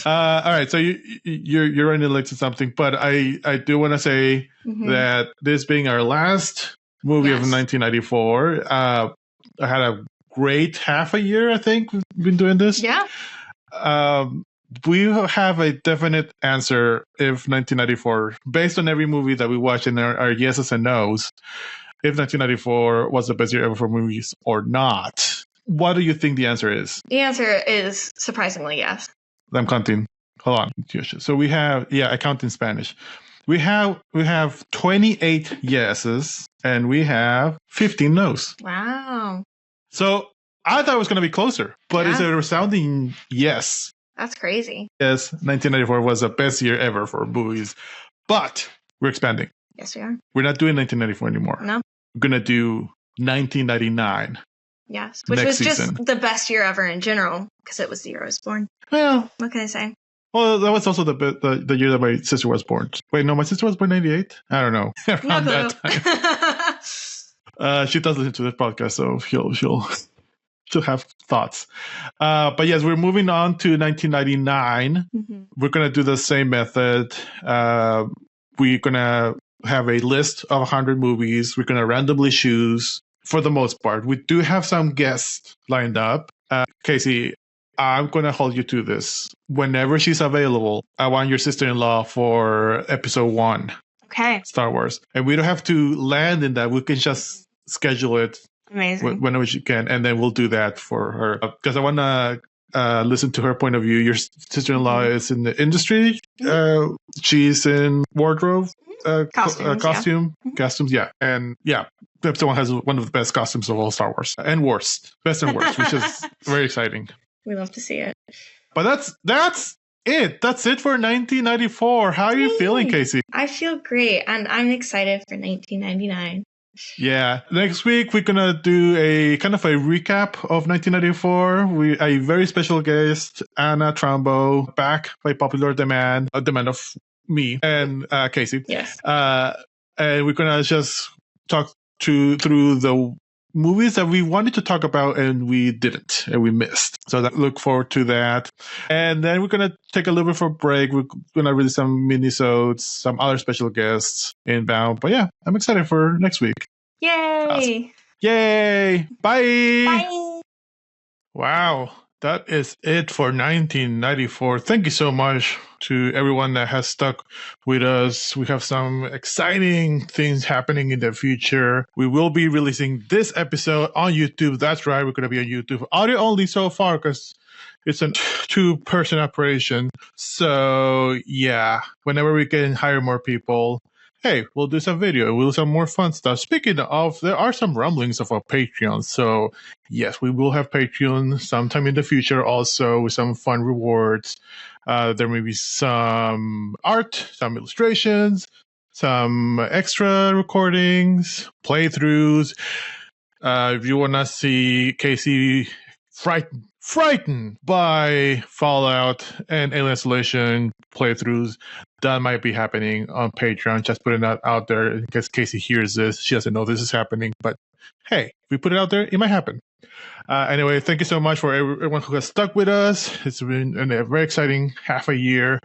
All right, so you're running to list something, but I do want to say that this being our last movie of 1994, I had a great half a year, I think, we've been doing this. Yeah. We have a definite answer if 1994, based on every movie that we watch and our yeses and nos, if 1994 was the best year ever for movies or not. What do you think the answer is? The answer is surprisingly yes. I'm counting. Hold on. So we have, I count in Spanish. We have 28 yeses and we have 15 nos. Wow. So I thought it was going to be closer, but it's a resounding yes. That's crazy. Yes, 1994 was the best year ever for movies, but we're expanding. Yes, we are. We're not doing 1994 anymore. No. We're going to do 1999. Yes, which was just the best year ever in general because it was the year I was born. Well, what can I say? Well, that was also the year that my sister was born. Wait, no, my sister was born in 98? I don't know. Around that time. She does listen to this podcast, so she'll have thoughts. But yes, we're moving on to 1999. We're going to do the same method. We're going to have a list of 100 movies. We're going to randomly choose for the most part. We do have some guests lined up. Casey, I'm going to hold you to this. Whenever she's available, I want your sister-in-law for episode 1. Okay. Star Wars. And we don't have to land in that. We can just schedule it. Amazing. Whenever she can. And then we'll do that for her. Because I want to listen to her point of view. Your sister-in-law is in the industry. She's in wardrobe. Costumes, yeah. And yeah, episode 1 has one of the best costumes of all Star Wars. And worst. Best and worst, which is very exciting. We love to see it. But that's it. That's it for 1994. How are you feeling, Casey? I feel great. And I'm excited for 1999. Yeah. Next week, we're going to do a kind of a recap of 1994. A very special guest, Anna Trumbo, back by popular demand, a demand of me and Casey. Yes. And we're going to just talk through the movies that we wanted to talk about and we didn't and we missed. So look forward to that. And then we're going to take a little bit of a break. We're going to release some mini-sodes, some other special guests inbound. But yeah, I'm excited for next week. Yay! Awesome. Yay! Bye! Bye! Wow. That is it for 1994. Thank you so much to everyone that has stuck with us. We have some exciting things happening in the future. We will be releasing this episode on YouTube. That's right. We're going to be on YouTube. Audio only so far because it's a 2-person operation. So yeah, whenever we can hire more people, hey, we'll do some video. We'll do some more fun stuff. Speaking of, there are some rumblings of a Patreon. So yes, we will have Patreon sometime in the future also with some fun rewards. There may be some art, some illustrations, some extra recordings, playthroughs. If you want to see Casey frightened by Fallout and Alien Isolation playthroughs, that might be happening on Patreon. Just putting that out there in case Casey hears this. She doesn't know this is happening, but hey, if we put it out there, it might happen. Anyway, thank you so much for everyone who has stuck with us. It's been a very exciting half a year.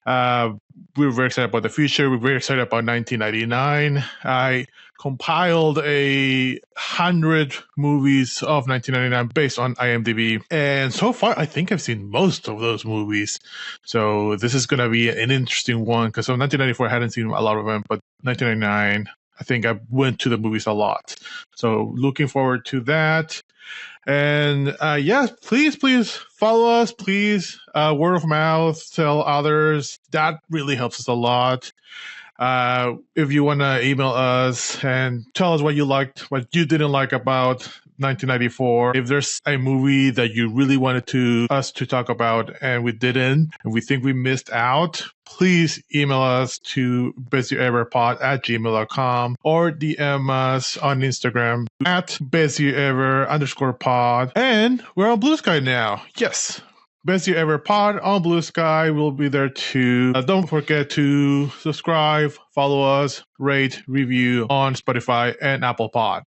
We're very excited about the future. We're very excited about 1999. I compiled 100 movies of 1999 based on IMDb. And so far, I think I've seen most of those movies. So this is going to be an interesting one because of 1994, I hadn't seen a lot of them, but 1999, I think I went to the movies a lot. So looking forward to that. And please follow us. Please, word of mouth, tell others. That really helps us a lot. If you want to email us and tell us what you liked, what you didn't like about 1994. If there's a movie that you really wanted us to talk about and we didn't, and we think we missed out, please email us to bestyeverypod@gmail.com or DM us on Instagram at bestyever_pod. And we're on Blue Sky now. Yes. Best You Ever Pod on Blue Sky will be there too. Don't forget to subscribe, follow us, rate, review on Spotify and Apple Pod.